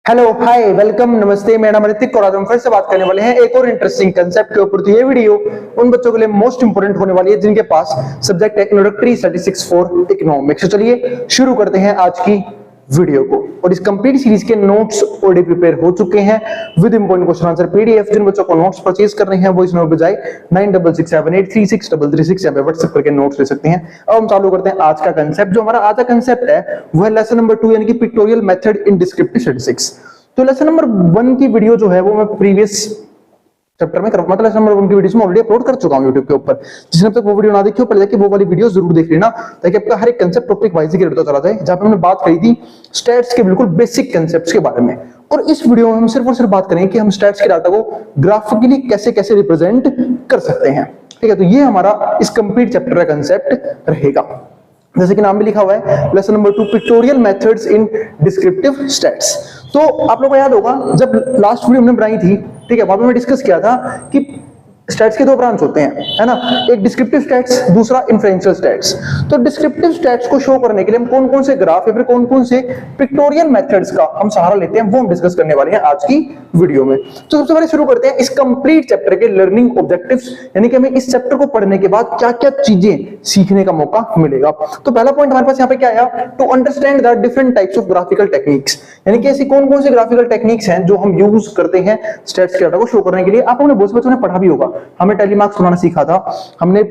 Hello hi welcome नमस्ते। मेरा नाम ऋतिक और आज हम फिर से बात करने वाले हैं एक और इंटरेस्टिंग कंसेप्ट के ऊपर। तो ये वीडियो उन बच्चों के लिए मोस्ट इंपोर्टेंट होने वाली है जिनके पास सब्जेक्ट है इंट्रोडक्टरी स्टैटिस्टिक्स फॉर इकोनॉमिक्स। तो चलिए शुरू करते हैं आज की वीडियो को। और इस कंप्लीट सीरीज के नोट्स ऑलरेडी प्रिपेयर हो चुके हैं with important question answer PDF. जिन बच्चों को नोट्स परचेज करने हैं वो इस नंबर पर जाए 9667836336 पे व्हाट्सएप करके नोट्स ले सकते हैं। अब हम चालू करते हैं आज का कंसेप्ट। जो हमारा आज का कंसेप्ट है वो है लेसन नंबर 2 यानी कि pictorial method in descriptive statistics. तो लेसन नंबर 1 की वीडियो जो है वो मैं प्रीवियस चैप्टर में मतलब लेसन नंबर 1 की वीडियो में ऑलरेडी अपलोड कर चुका हूं YouTube के ऊपर। जिसने अब तक वो वीडियो ना देखी हो पहले जाके वो वाली वीडियो जरूर देख लेना ताकि आपका हर एक कंसेप्ट टॉपिक वाइज क्लियर होता चला जाए। जहां पे हमने बात करी थी स्टैट्स के बिल्कुल बेसिक कंसेप्ट्स के बारे में, और इस वीडियो में हम सिर्फ और सिर्फ बात करेंगे कि हम स्टैट्स के डाटा को ग्राफिकली कैसे कैसे रिप्रेजेंट कर सकते हैं। ठीक है, तो ये हमारा इस कंप्लीट चैप्टर का कंसेप्ट रहेगा। जैसे कि नाम भी लिखा हुआ है lesson number 2 pictorial methods in descriptive stats. तो आप लोगों को याद होगा जब लास्ट वीडियो हमने बनाई थी, ठीक है, वहां पे मैं डिस्कस किया था कि स्टैट्स के दो ब्रांच होते हैं, है ना, एक डिस्क्रिप्टिव स्टैट्स, दूसरा इन्फ्रेंशियल स्टैट्स। तो डिस्क्रिप्टिव स्टैट्स को शो करने के लिए हम कौन कौन से ग्राफ या फिर कौन कौन से पिक्टोरियल मेथड्स का हम सहारा लेते हैं वो हम डिस्कस करने वाले हैं आज की वीडियो में। तो सबसे पहले शुरू करते हैं इस कंप्लीट चैप्टर के लर्निंग ऑब्जेक्टिव्स, यानी कि हमें इस चैप्टर को पढ़ने के बाद क्या क्या चीजें सीखने का मौका मिलेगा। तो पहला पॉइंट हमारे पास यहाँ पे क्या आया, to understand the different types of graphical techniques, यानी कि ऐसी कौन कौन सी ग्राफिकल टेक्निक्स हैं जो हम यूज करते हैं स्टैट्स के डाटा को शो करने के लिए। आप लोगों ने बहुत बच्चों ने पढ़ा भी होगा, हमें टेलीमार्क्स बनाना सीखा था, हमने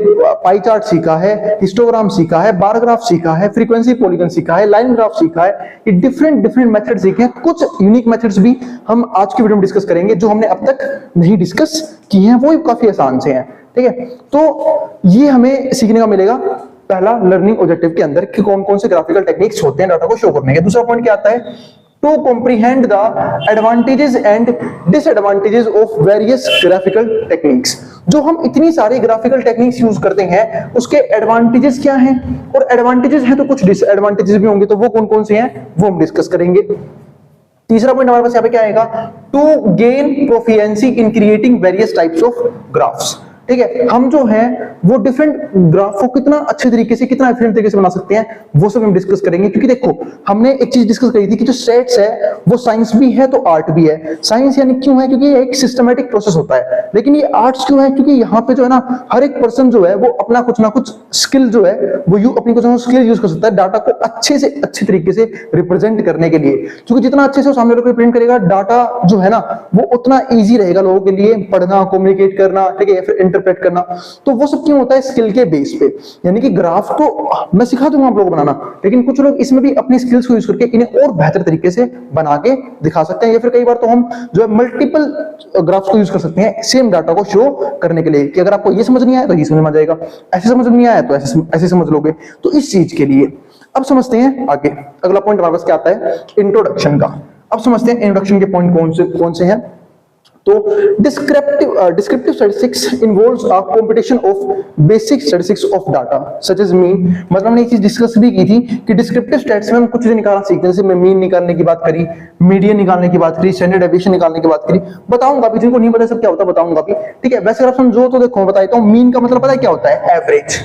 पाई चार्ट सीखा है, हिस्टोग्राम सीखा है, बार ग्राफ सीखा है, फ्रीक्वेंसी पॉलीगन सीखा है, लाइन ग्राफ सीखा है। ये डिफरेंट मेथड सीखे हैं। कुछ यूनिक मेथड्स भी हम आज की वीडियो में डिस्कस करेंगे जो हमने अब तक नहीं डिस्कस किए हैं, वो काफी आसान से हैं। ठीक है, तो ये हमें सीखने का मिलेगा पहला लर्निंग ऑब्जेक्टिव के अंदर कि कौन कौन से ग्राफिकल टेक्निक्स होते हैं डाटा को शो करने के। दूसरा पॉइंट क्या आता है, to comprehend the advantages and disadvantages of various graphical techniques. जो हम इतनी सारी ग्राफिकल टेक्निक्स यूज करते हैं उसके एडवांटेजेस क्या हैं, और एडवांटेजेस हैं तो कुछ डिसएडवांटेजेस भी होंगे, तो वो कौन कौन से हैं वो हम डिस्कस करेंगे। तीसरा पॉइंट हमारे पास यहाँ पे क्या आएगा, to gain proficiency in creating various types of graphs. ठीक है, हम जो है वो डिफरेंट ग्राफ को कितना अच्छे तरीके से कितना एफिशिएंट तरीके से बना सकते हैं वो सब हम डिस्कस करेंगे। क्योंकि देखो हमने एक चीज डिस्कस करी थी कि जो स्टैट्स है वो साइंस भी है तो आर्ट भी है। साइंस यानी क्यों है, क्योंकि ये एक सिस्टमैटिक प्रोसेस होता है, लेकिन ये आर्ट्स क्यों है, क्योंकि यहाँ पे जो है ना हर एक पर्सन जो है वो अपना कुछ ना कुछ स्किल जो है वो अपनी कुछ ना कुछ स्किल यूज कर सकता है डाटा को अच्छे से अच्छे तरीके से रिप्रेजेंट करने के लिए। क्योंकि जितना अच्छे से वो सामने लोग रिप्रेजेंट करेगा डाटा जो है ना वो उतना ईजी रहेगा लोगों के लिए पढ़ना, कम्युनिकेट करना, ठीक है, या फिर इंटरप्रेट करना। तो वो सब क्यों होता है, स्किल के बेस पे। यानी कि ग्राफ तो मैं सिखा दूंगा आप लोगों को बनाना, लेकिन कुछ लोग इसमें भी अपनी स्किल्स को यूज करके इन्हें और बेहतर तरीके से बना के दिखा सकते हैं, या फिर कई बार तो हम जो है मल्टीपल ग्राफ्स को यूज कर सकते हैं सेम डाटा को शो करने के लिए कि अगर आपको ये समझ नहीं आया तो ये समझ में आ जाएगा, ऐसे समझ नहीं आया तो ऐसे समझ लोगे। तो इस चीज के लिए अब समझते हैं आगे। अगला पॉइंट हमारे पास क्या आता है, इंट्रोडक्शन का। अब समझते हैं इंट्रोडक्शन के पॉइंट कौन से हैं। तो descriptive statistics involves a competition of basic statistics of data such as mean. मतलब हमने एक चीज डिस्कस भी की थी कि डिस्क्रिप्टिव स्टैट्स में हम कुछ चीजें निकालना सीखते हैं, जैसे मैं मीन निकालने की बात करी, मीडियन निकालने की बात करी, स्टैंडर्ड डेविएशन निकालने की बात करी। बताऊंगा भी, जिनको नहीं पता सब क्या होता है बताऊंगा भी, ठीक है। वैसे अगर आप समझो तो देखो बता देता हूं, मीन का मतलब पता है क्या होता है, एवरेज,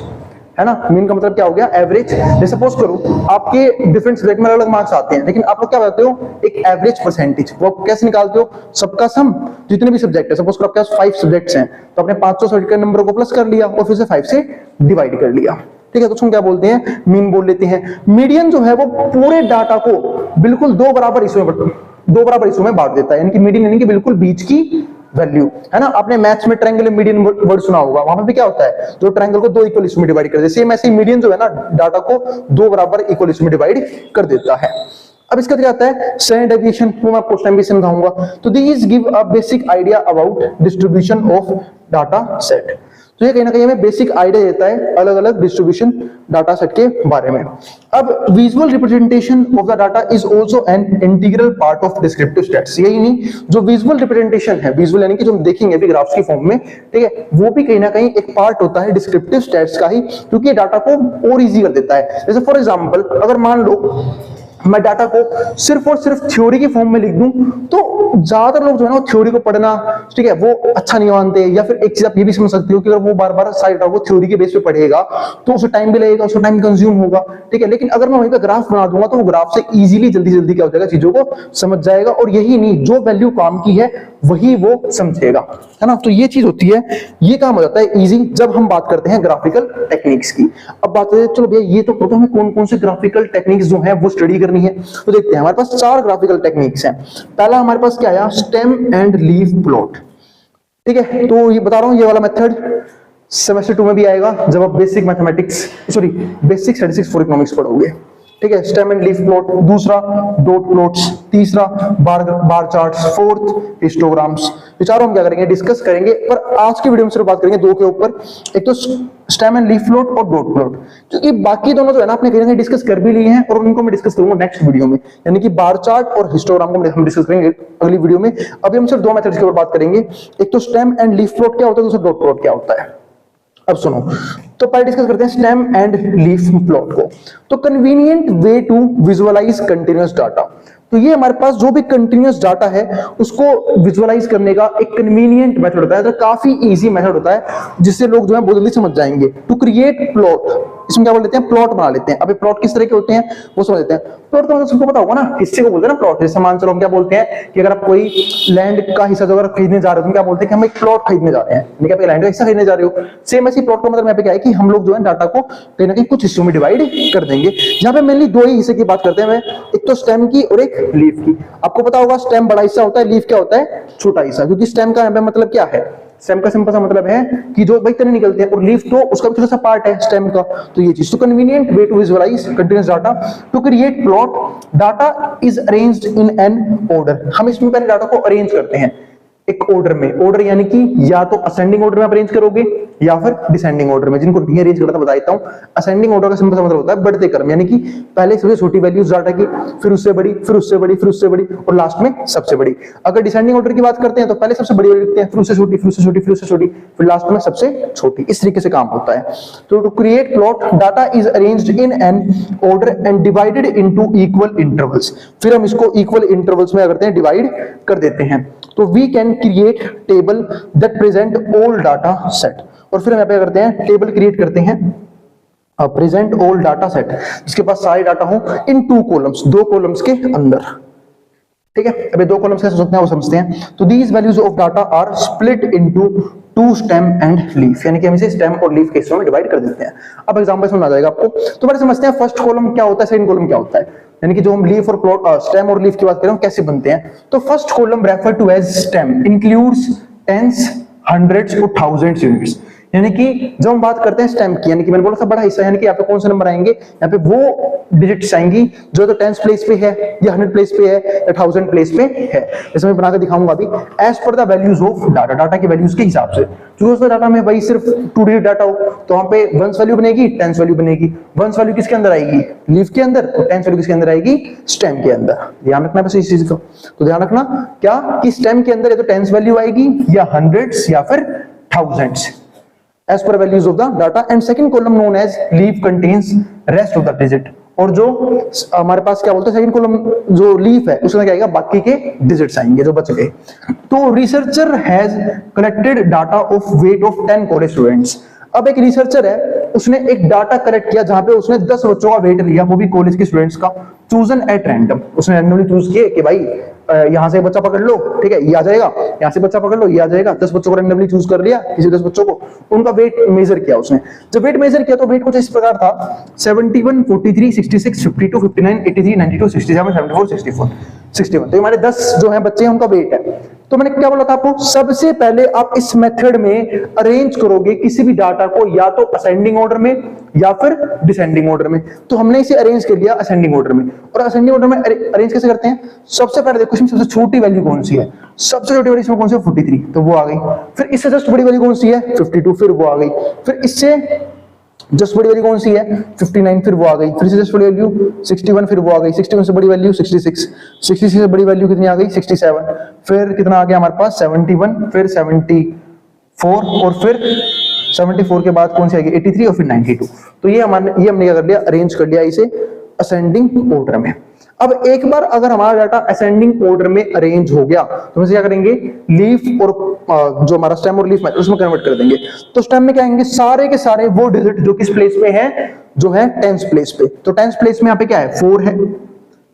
है ना। मीन का मतलब क्या हो गया, एवरेज। जैसे सपोज करो आपके डिफरेंट सब्जेक्ट में अलग मार्क्स आते हैं, लेकिन आप लोग क्या बताते हो, एक एवरेज परसेंटेज। वो कैसे निकालते हो, सबका सम, जितने भी सब्जेक्ट है, सपोज करो आपके पास 5 सब्जेक्ट्स हैं तो आपने 500 सब्जेक्ट के नंबर को प्लस कर लिया और फिर से 5 से डिवाइड कर लिया। ठीक है, तो उसको क्या बोलते हैं, मीन बोल लेते हैं। मीडियन जो है वो पूरे डाटा को बिल्कुल दो बराबर हिस्सों में बांट देता है, यानी कि मीडियन यानी कि बिल्कुल बीच की वैल्यू, है ना। आपने मैथ्स में ट्रायंगल मीडियन वर्ड सुना होगा, वहां पे क्या होता है, जो ट्रायंगल को 2 इक्वल हिस्सों में डिवाइड कर देता है, सेम ऐसे ही मीडियन जो है ना डाटा को 2 बराबर इक्वल हिस्सों में डिवाइड कर देता है। अब इसका क्या आता है, स्टैंडर्ड डेविएशन, वो मैं आपको टाइम भी समझाऊंगा। तो this give a basic idea about distribution of data set. तो ये कहीं ना कहीं हमें बेसिक आइडिया देता है अलग अलग डिस्ट्रीब्यूशन डाटा सेट के बारे में। अब visual representation of the data is also an integral part of descriptive stats. यही नहीं, जो विजुअल रिप्रेजेंटेशन है, विजुअल यानी कि जो हम देखेंगे अभी ग्राफ्स की फॉर्म में, ठीक है, वो भी कहीं ना कहीं एक पार्ट होता है डिस्क्रिप्टिव स्टैट्स का ही, क्योंकि ये डाटा को और इजी कर देता है। जैसे फॉर एग्जांपल अगर मान लो मैं डाटा को सिर्फ और सिर्फ थ्योरी की फॉर्म में लिख दूं तो ज्यादातर लोग जो है ना थ्योरी को पढ़ना, ठीक है, वो अच्छा नहीं मानते। या फिर एक चीज आप ये भी समझ सकते हो कि अगर वो बार बार सारे डाटा को थ्योरी के बेस पे पढ़ेगा तो उसे टाइम भी लगेगा, उसको टाइम कंज्यूम होगा, ठीक है। लेकिन अगर मैं वहीं पे ग्राफ बना दूंगा तो वो ग्राफ से इजीली जल्दी जल्दी क्या हो जाएगा, चीजों को समझ जाएगा। और यही नहीं, जो वैल्यू काम की है वही वो समझेगा, है ना। तो ये चीज होती है, ये काम हो जाता है इजी जब हम बात करते हैं ग्राफिकल टेक्निक्स की। अब बात करें, चलो भैया ये तो हमें कौन कौन से ग्राफिकल टेक्निक्स जो है वो स्टडी करनी है। तो देखते हैं, हमारे पास 4 ग्राफिकल टेक्निक्स हैं। पहला हमारे पास क्या आया, स्टेम एंड लीफ प्लॉट, ठीक है। तो ये बता रहा हूं, ये वाला मेथड सेमेस्टर 2 में भी आएगा जब आप basic mathematics, sorry basic statistics for economics पढ़ोगे, ठीक है। स्टेम एंड लीफ प्लॉट, दूसरा डॉट प्लॉट्स, तीसरा बार चार्ट्स, फोर्थ हिस्टोग्राम्स। ये चारों हम क्या करेंगे, डिस्कस करेंगे। पर आज की वीडियो में सिर्फ बात करेंगे 2 के ऊपर, एक तो स्टेम एंड लीफ प्लॉट और डॉट प्लॉट, क्योंकि बाकी दोनों जो है ना आपने कहीं ना कहीं डिस्कस कर भी लिए हैं और उनको मैं डिस्कस करूंगा नेक्स्ट वीडियो में। यानी कि बार चार्ट और हिस्टोग्राम को हम डिस्कस करेंगे अगली वीडियो में। अभी हम सिर्फ 2 मेथड्स के ऊपर बात करेंगे, एक तो स्टेम एंड लीफ प्लॉट क्या होता है, दूसरा डॉट प्लॉट क्या होता है। अब सुनो, तो पहले डिस्कस करते हैं स्टेम एंड लीफ प्लॉट को। तो convenient way to visualize continuous data, तो ये हमारे पास जो भी कंटिन्यूअस डाटा है उसको विजुअलाइज करने का एक कन्वीनियंट मेथड होता है, तो काफी इजी मेथड होता है जिससे लोग जो है बहुत जल्दी समझ जाएंगे। टू क्रिएट प्लॉट, इसमें क्या बोल लेते हैं, प्लॉट बना लेते हैं। अभी प्लॉट किस तरह के होते हैं वो समझ लेते हैं। प्लॉट का मतलब सबको पता होगा ना, हिस्से को बोलते हैं ना प्लॉट। जैसे मान चलो हम क्या बोलते हैं कि अगर आप कोई लैंड का हिस्सा जो अगर खरीदने जा रहे हो तो क्या बोलते हैं कि हम एक प्लॉट खरीदने जा रहे हैं, यानी कि आप लैंड का हिस्सा खरीदने जा रहे हो। सेम ऐसी प्लॉट का मतलब यहाँ पे क्या है कि हम लोग जो है डाटा को कहीं ना कहीं कुछ हिस्सों में डिवाइड कर देंगे। यहाँ पे मेनली 2 ही हिस्से की बात करते हैं, एक तो स्टेम की और एक लीफ की। आपको पता होगा स्टेम बड़ा हिस्सा होता है, लीफ क्या होता है, छोटा हिस्सा। क्योंकि स्टेम का यहाँ पे मतलब क्या है, स्टेम का सिंपल सा मतलब है कि जो भाई तने निकलते हैं, और लीफ तो उसका भी छोटा सा पार्ट है स्टेम का। तो ये चीज, तो convenient way to visualize continuous data to create plot, data is arranged in an order. हम इसमें पहले डाटा को अरेंज करते हैं एक ऑर्डर में। ऑर्डर यानी कि या तो असेंडिंग ऑर्डर में आप अरेंज करोगे या फिर डिसेंडिंग ऑर्डर में। जिनको नहीं अरेंज करना बता देता हूं। असेंडिंग ऑर्डर का सिंपल सा मतलब होता है बढ़ते क्रम, यानी कि पहले सबसे छोटी वैल्यूज डाटा की, फिर उससे बड़ी, फिर उससे बड़ी, फिर उससे बड़ी और लास्ट में सबसे बड़ी। अगर डिसेंडिंग ऑर्डर की बात करते हैं तो पहले सबसे बड़ी लिखते हैं, फिर उससे छोटी, फिर उससे छोटी, फिर उससे छोटी, फिर लास्ट में सबसे छोटी। इस तरीके से काम होता है। तो to create plot, data is arranged in an order and divided into equal intervals. फिर हम इसको इक्वल इंटरवल्स में करते हैं, डिवाइड कर देते हैं। तो we can create table that present all data set. और फिर हम यहाँ पे करते हैं, टेबल क्रिएट करते हैं प्रेजेंट ऑल डाटा सेट, जिसके पास सारे डाटा हो इन 2 कॉलम्स, 2 कॉलम्स के अंदर, ठीक है। अभी 2 कॉलम्स कैसे सोचते हैं वो समझते हैं। तो these values of data are split into 2 stem and leaf, यानी कि हम इसे स्टेम और लीफ के हिस्सों में डिवाइड कर देते हैं। अब एग्जांपल समझ आ जाएगा आपको। तो पहले समझते हैं फर्स्ट कॉलम क्या होता है, सेकंड कॉलम क्या होता है, यानी कि जो हम लीफ और प्लॉट, स्टेम और लीफ की बात करें कैसे बनते हैं। तो first column refer to as stem includes tens, hundreds और थाउजेंड्स यूनिट्स। यानी कि जब हम बात करते हैं स्टेम की, यानी कि मैंने बोला था बड़ा हिस्सा, यानी कि यहाँ पे कौन से नंबर आएंगे, यहाँ पे वो डिजिट्स आएंगी जो तो 10th प्लेस पे है या 100 प्लेस पे है या 1000 प्लेस पे है। जैसे मैं बनाकर दिखाऊंगा अभी, as per the values of data, data की वैल्यूज के हिसाब से। जो उसमें डाटा में भाई सिर्फ 2 डिजिट डाटा हो तो वहां पे 1s वैल्यू बनेगी, 10s वैल्यू बनेगी। 1s वैल्यू किसके अंदर आएगी, लीफ के अंदर, और 10s वैल्यू किसके अंदर आएगी, स्टेम के अंदर। ध्यान रखना बस इस चीज को। तो ध्यान रखना क्या कि स्टेम के अंदर या तो 10s वैल्यू आएगी या 100s या फिर 1000s as per values of the data, and second column known as leaf contains rest of the digit। और जो हमारे पास क्या बोलते हैं सेकंड कॉलम जो लीफ है उसमें क्या आएगा, बाकी के डिजिट्स आएंगे जो बच गए। तो researcher has collected data of weight of 10 college students. अब एक रिसर्चर है, उसने एक डाटा कलेक्ट किया जहां पे उसने 10 बच्चों का वेट लिया, वो भी कॉलेज के स्टूडेंट्स का, चूजन एट रैंडम। उसने रैंडमली चूज किए कि भाई यहां से बच्चा पकड़ लो, ठीक है, ये आ जाएगा, यहां से बच्चा पकड़ लो, ये आ जाएगा। 10 बच्चों को रैंडमली चूज कर लिया, किसी 10 बच्चों को, उनका वेट मेजर किया उसने। जब वेट मेजर किया तो वेट कुछ इस प्रकार था, 71, 43, 66, 52, 59, 83, 92, 67, 74, 64, 61। तो हमारे 10 जो है बच्चे हैं उनका वेट है। तो मैंने क्या बोला था आपको, सबसे पहले आप इस मेथड में अरेंज करोगे किसी भी डाटा को या तो असेंडिंग ऑर्डर में या फिर डिसेंडिंग ऑर्डर में। तो हमने इसे अरेंज कर लिया असेंडिंग ऑर्डर में। और असेंडिंग ऑर्डर में अरेंज कैसे करते हैं, सबसे पहले देखो इसमें सबसे छोटी वैल्यू कौन सी है, सबसे छोटी वैल्यू इसमें कौन सी है, 43, तो वो आ गई। फिर इससे जस्ट बड़ी वैल्यू कौन सी है, 52, फिर वो आ गई। फिर इससे जस्ट बड़ी वैल्यू कौन सी है, 59, फिर वो आ गई। फिर से जस्ट बड़ी वैल्यू 61, फिर वो आ गई। 61 से बड़ी वैल्यू 66, 66 से बड़ी वैल्यू कितनी आ गई, 67। फिर कितना आ गया हमारे पास 71, फिर 74 और फिर 74 के बाद कौन सी आएगी 83 और फिर 92। तो ये हमने क्या कर लिया, अरेंज कर लिया इसे असेंडिंग ऑर्डर में। अब एक बार अगर हमारा डाटा असेंडिंग ऑर्डर में अरेंज हो गया तो हम क्या करेंगे, लीफ और जो हमारा स्टेम और लीफ में उसमें कन्वर्ट कर देंगे। तो स्टेम में क्या आएंगे, सारे के सारे वो डिजिट जो किस प्लेस पे है, जो है टेंस प्लेस पे। तो टेंस प्लेस में यहाँ पे क्या है, 4 है,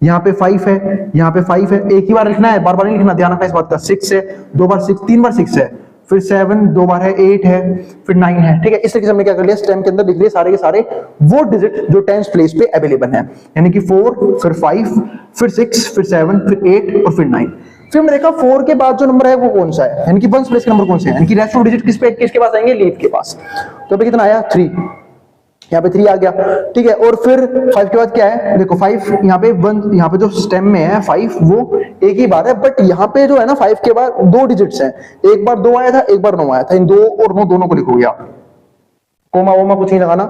यहाँ पे 5 है, यहाँ पे 5 है, एक ही बार लिखना है, बार बार नहीं लिखना, ध्यान रखना इस बात का। 6 है, 2 बार 6, 3 बार 6 है, फिर 7 2 बार है, 8 है, फिर 9 है, ठीक है। इस तरीके से हमने क्या कर लिया, स्टेम के अंदर लिख लिए सारे के सारे वो डिजिट जो टेंस प्लेस पे अवेलेबल है, यानी कि 4, फिर 5, फिर 6, फिर 7, फिर 8 और फिर 9। फिर हमने देखा 4 के बाद जो नंबर है वो कौन सा है, यानी कि वंस प्लेस के नंबर कौन से हैं, यानी कि रेस्ट ऑफ डिजिट किसके पास आएंगे, लीफ के पास। तो अभी कितना आया, 3, यहाँ पे 3 आ गया, ठीक है। और फिर 5 के बाद क्या है, देखो 5 यहाँ पे 1, यहाँ पे जो स्टेम में है 5 वो एक ही बार है, बट यहाँ पे जो है ना 5 के बाद 2 डिजिट्स हैं, एक बार 2 आया था, एक बार 9 आया था, इन 2 और 9 दोनों को लिखोगे आप, कोमा वोमा कुछ नहीं लगाना।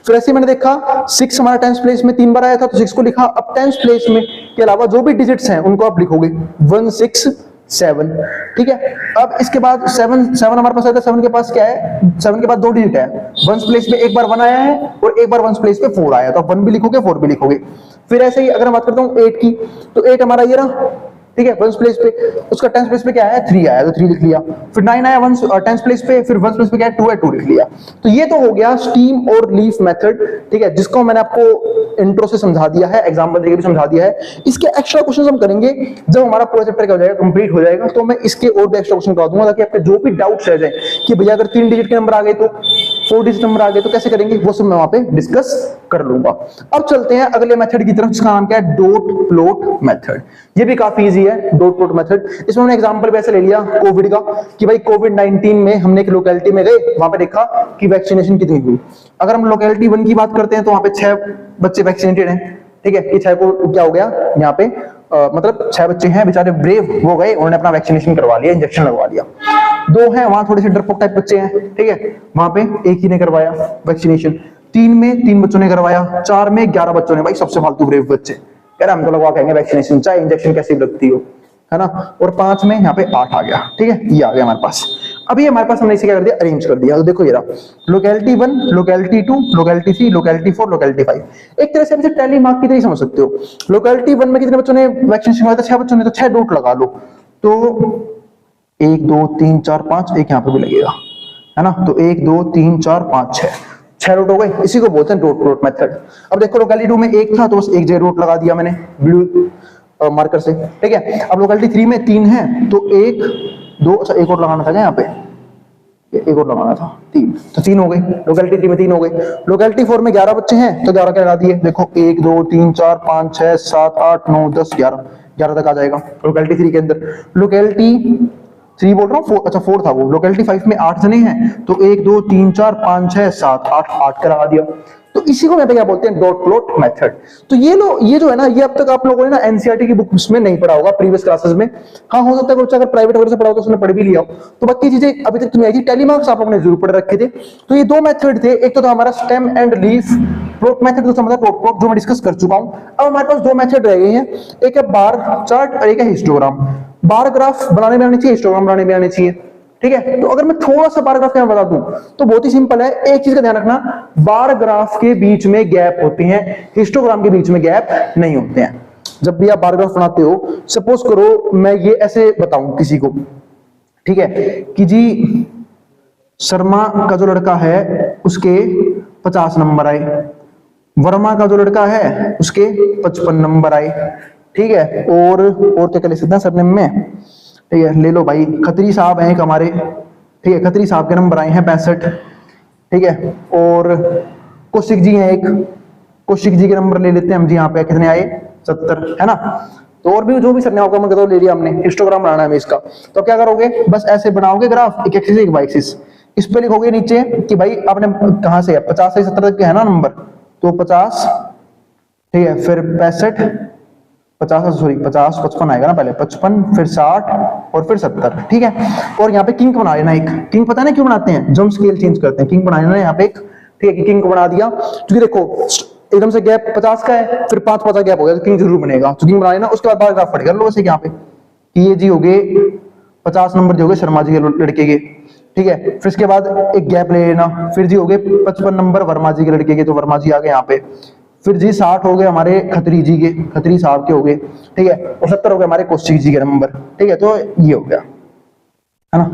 फिर ऐसे मैंने देखा 6 हमारा टेंस प्लेस में 3 बार आया था, तो 6 को लिखा। अब टेंस प्लेस में के अलावा जो भी डिजिट्स हैं उनको आप लिखोगे 1 6 7, ठीक है। अब इसके बाद 7 हमारे पास आया था, 7 के पास क्या है, 7 के बाद 2 डिजिट है, वंस प्लेस में एक बार 1 आया है और एक बार वंस प्लेस पे 4 आया, तो आप 1 भी लिखोगे 4 भी लिखोगे। फिर ऐसे ही अगर मैं बात करता हूँ 8 की, तो 8 हमारा ये रहा, ठीक है, वंस प्लेस पे, उसका टेंस प्लेस पे क्या है, 3 आया, तो 3 लिख लिया। फिर 9 आया वंस टेंस प्लेस पे, फिर वंस प्लेस पे क्या है, 2 है, 2 लिख लिया। तो ये तो हो गया स्टीम और लीफ मेथड, ठीक है, जिसको मैंने आपको इंट्रो से समझा दिया है, एग्जांपल देके भी समझा दिया है। इसके एक्स्ट्रा क्वेश्चंस हम करेंगे जब हमारा पूरा चैप्टर क्या हो जाएगा, कंप्लीट हो जाएगा, तो मैं इसके और भी एक्स्ट्रा क्वेश्चन करा दूंगा, ताकि आपके जो भी डाउट्स रह जाए कि भैया अगर 3 डिजिट के नंबर आ गए तो 4 डिजिट नंबर आ गए तो कैसे करेंगे, वो सब मैं वहां पे डिस्कस कर लूंगा। अब चलते हैं अगले मेथड की तरफ, जिसका नाम क्या है, डॉट प्लॉट मेथड। ये भी काफी इजी है, डॉट प्लॉट मेथड। इसमें हमने एग्जांपल भी ऐसे ले लिया कोविड का, कि भाई कोविड-19 में हमने एक लोकेलिटी में गए, वहां पे देखा कि वैक्सीनेशन कितनी हुई। अगर हम लोकेलिटी 1 की बात करते हैं तो वहां पे 6 बच्चे वैक्सीनेटेड हैं, ठीक है, कि 6 को क्या हो गया यहाँ पे, मतलब 6 बच्चे हैं बेचारे ब्रेव हो गए, उन्होंने अपना वैक्सीनेशन करवा लिया, इंजेक्शन लगवा लिया। 2 हैं वहां थोड़े से डरपोक टाइप बच्चे हैं, ठीक है, वहां पे एक ही ने करवाया वैक्सीनेशन। 3 में 3 बच्चों ने करवाया, 4 में 11 बच्चों ने, भाई सबसे फालतू ब्रेव बच्चे, कह रहे हम तो लगवा कहेंगे वैक्सीनेशन, चाहे इंजेक्शन कैसी भी लगती हो, है ना। और 5 में यहाँ पे 8 आ गया, ठीक है, ये आ गया हमारे पास। अभी हमारे पास हमने इसे क्या कर दिया, अरेंज कर दिया। तो देखो ये रहा locality 1, locality 2, locality 3, locality 4, locality 5। एक तरह से आप इसे टैली मार्क की तरह समझ सकते हो। लोकेलिटी 1 में कितने बच्चों ने वैक्सीनेशन करवाया था, 6 बच्चों ने, तो 6 डॉट लगा लो, तो 1 2 3 4 5, एक यहाँ पे भी लगेगा, है ना। तो 1 2 3 4 5 6 डॉट हो गए, इसी को बोलते हैं डॉट प्लॉट मेथड। अब देखो लोकेलिटी 2 में 1 था, तो बस 1 डॉट लगा दिया मैंने ब्लू मार्कर से, ठीक है। अब लोकेलिटी 3 में 3 है, तो 1 2, अच्छा एक और लगाना था क्या यहाँ पे, एक और लगाना था, 3, तो 3 हो गए। लोकेलिटी 3 में 3 हो गए। लोकेलिटी 4 में 11 बच्चे हैं, तो 11 क्या लगा दिए, देखो 1 2 3 4 5 6 7 8 9 10 11 तक आ जाएगा लोकेलिटी 3 के अंदर। लोकेलिटी 3 बोल रहा हूँ, अच्छा 4 था वो। लोकेलिटी 5 में 8 जने हैं, तो 1 2 3 4 5 6 7 8 का लगा दिया। तो इसी को यहाँ पे क्या बोलते हैं, डॉट प्लॉट मेथड। तो ये जो है ना, ये अब तक आप लोगों ने ना एनसीईआरटी की बुक्स में नहीं पढ़ा होगा, प्रीवियस क्लासेस में। हाँ, हो सकता है बच्चा अगर प्राइवेट वगैरह से पढ़ा हो तो उसने पढ़ भी लिया हो, तो बाकी चीजें अभी तक तुम्हें आई थी। टेली मार्क्स आप लोगों ने जरूर पढ़ रखे थे। तो ये 2 मेथड थे, एक तो था हमारा stem and leaf plot method, दूसरा मतलब डॉट प्लॉट, जो मैं डिस्कस कर चुका हूँ। अब हमारे पास 2 मेथड रह गए हैं, एक है बार चार्ट और एक है हिस्टोग्राम। बार ग्राफ बनाने में आने चाहिए, हिस्टोग्राम बनाने में आने चाहिए, ठीक है। तो अगर मैं थोड़ा सा बार ग्राफ का बता दूं तो बहुत ही सिंपल है। एक चीज का ध्यान रखना, बार ग्राफ के बीच में गैप होते हैं, हिस्टोग्राम के बीच में गैप नहीं होते हैं। जब भी आप बार ग्राफ बनाते हो, सपोज करो मैं ये ऐसे बताऊं किसी को, ठीक है, कि जी शर्मा का जो लड़का है उसके 50 नंबर आए, वर्मा का जो लड़का है उसके 55 नंबर आए, ठीक है। और क्या लिख सकते हैं सरनेम में, ठीक है, ले लो भाई, खत्री साहब हैं एक हमारे, ठीक है, खत्री साहब के नंबर आए हैं 65, ठीक है। और कौशिक जी हैं एक, कौशिक जी के नंबर ले लेते हैं हम जी, यहाँ पे कितने आए, 70, है ना। तो और भी जो भी सरनेम आपका मतलब ले लिया हमने, हिस्टोग्राम बनाना है इसका। तो क्या करोगे, बस ऐसे बनाओगे ग्राफ, एक एक्सिस एक वाई एक्सिस, इस पे लिखोगे नीचे कि भाई आपने कहां से है, 50 से 70 तक के है ना नंबर, तो 50, ठीक है, फिर 65 50 55 आएगा ना, पहले 55, फिर 60 और फिर 70, ठीक है। और यहाँ पे किंग बना लेना एक, किंग पता है ना क्यों बनाते हैं, जब हम स्केल चेंज करते हैं, किंग बना लेना यहाँ पे एक, ठीक है, किंग को बना दिया। क्योंकि देखो एकदम से गैप 50 का है, फिर 5 का गैप हो गया, तो किंग जरूर बनेगा, तो किंग बना लेना। उसके बाद बार ग्राफ पढ़ कर लो वैसे यहाँ पे कि ये जी हो गए 50 नंबर जो हो गए शर्मा जी के लड़के के, ठीक है। फिर इसके बाद एक गैप ले लेना, फिर जी हो गए 55 नंबर वर्मा जी के लड़के के, तो वर्मा जी आ गए यहाँ पे। फिर जी 60 हो गए हमारे खत्री जी के, खत्री साहब के हो गए, ठीक है, और 70 हो गए हमारे कौशिक जी के नंबर, ठीक है, तो ये हो गया, है ना।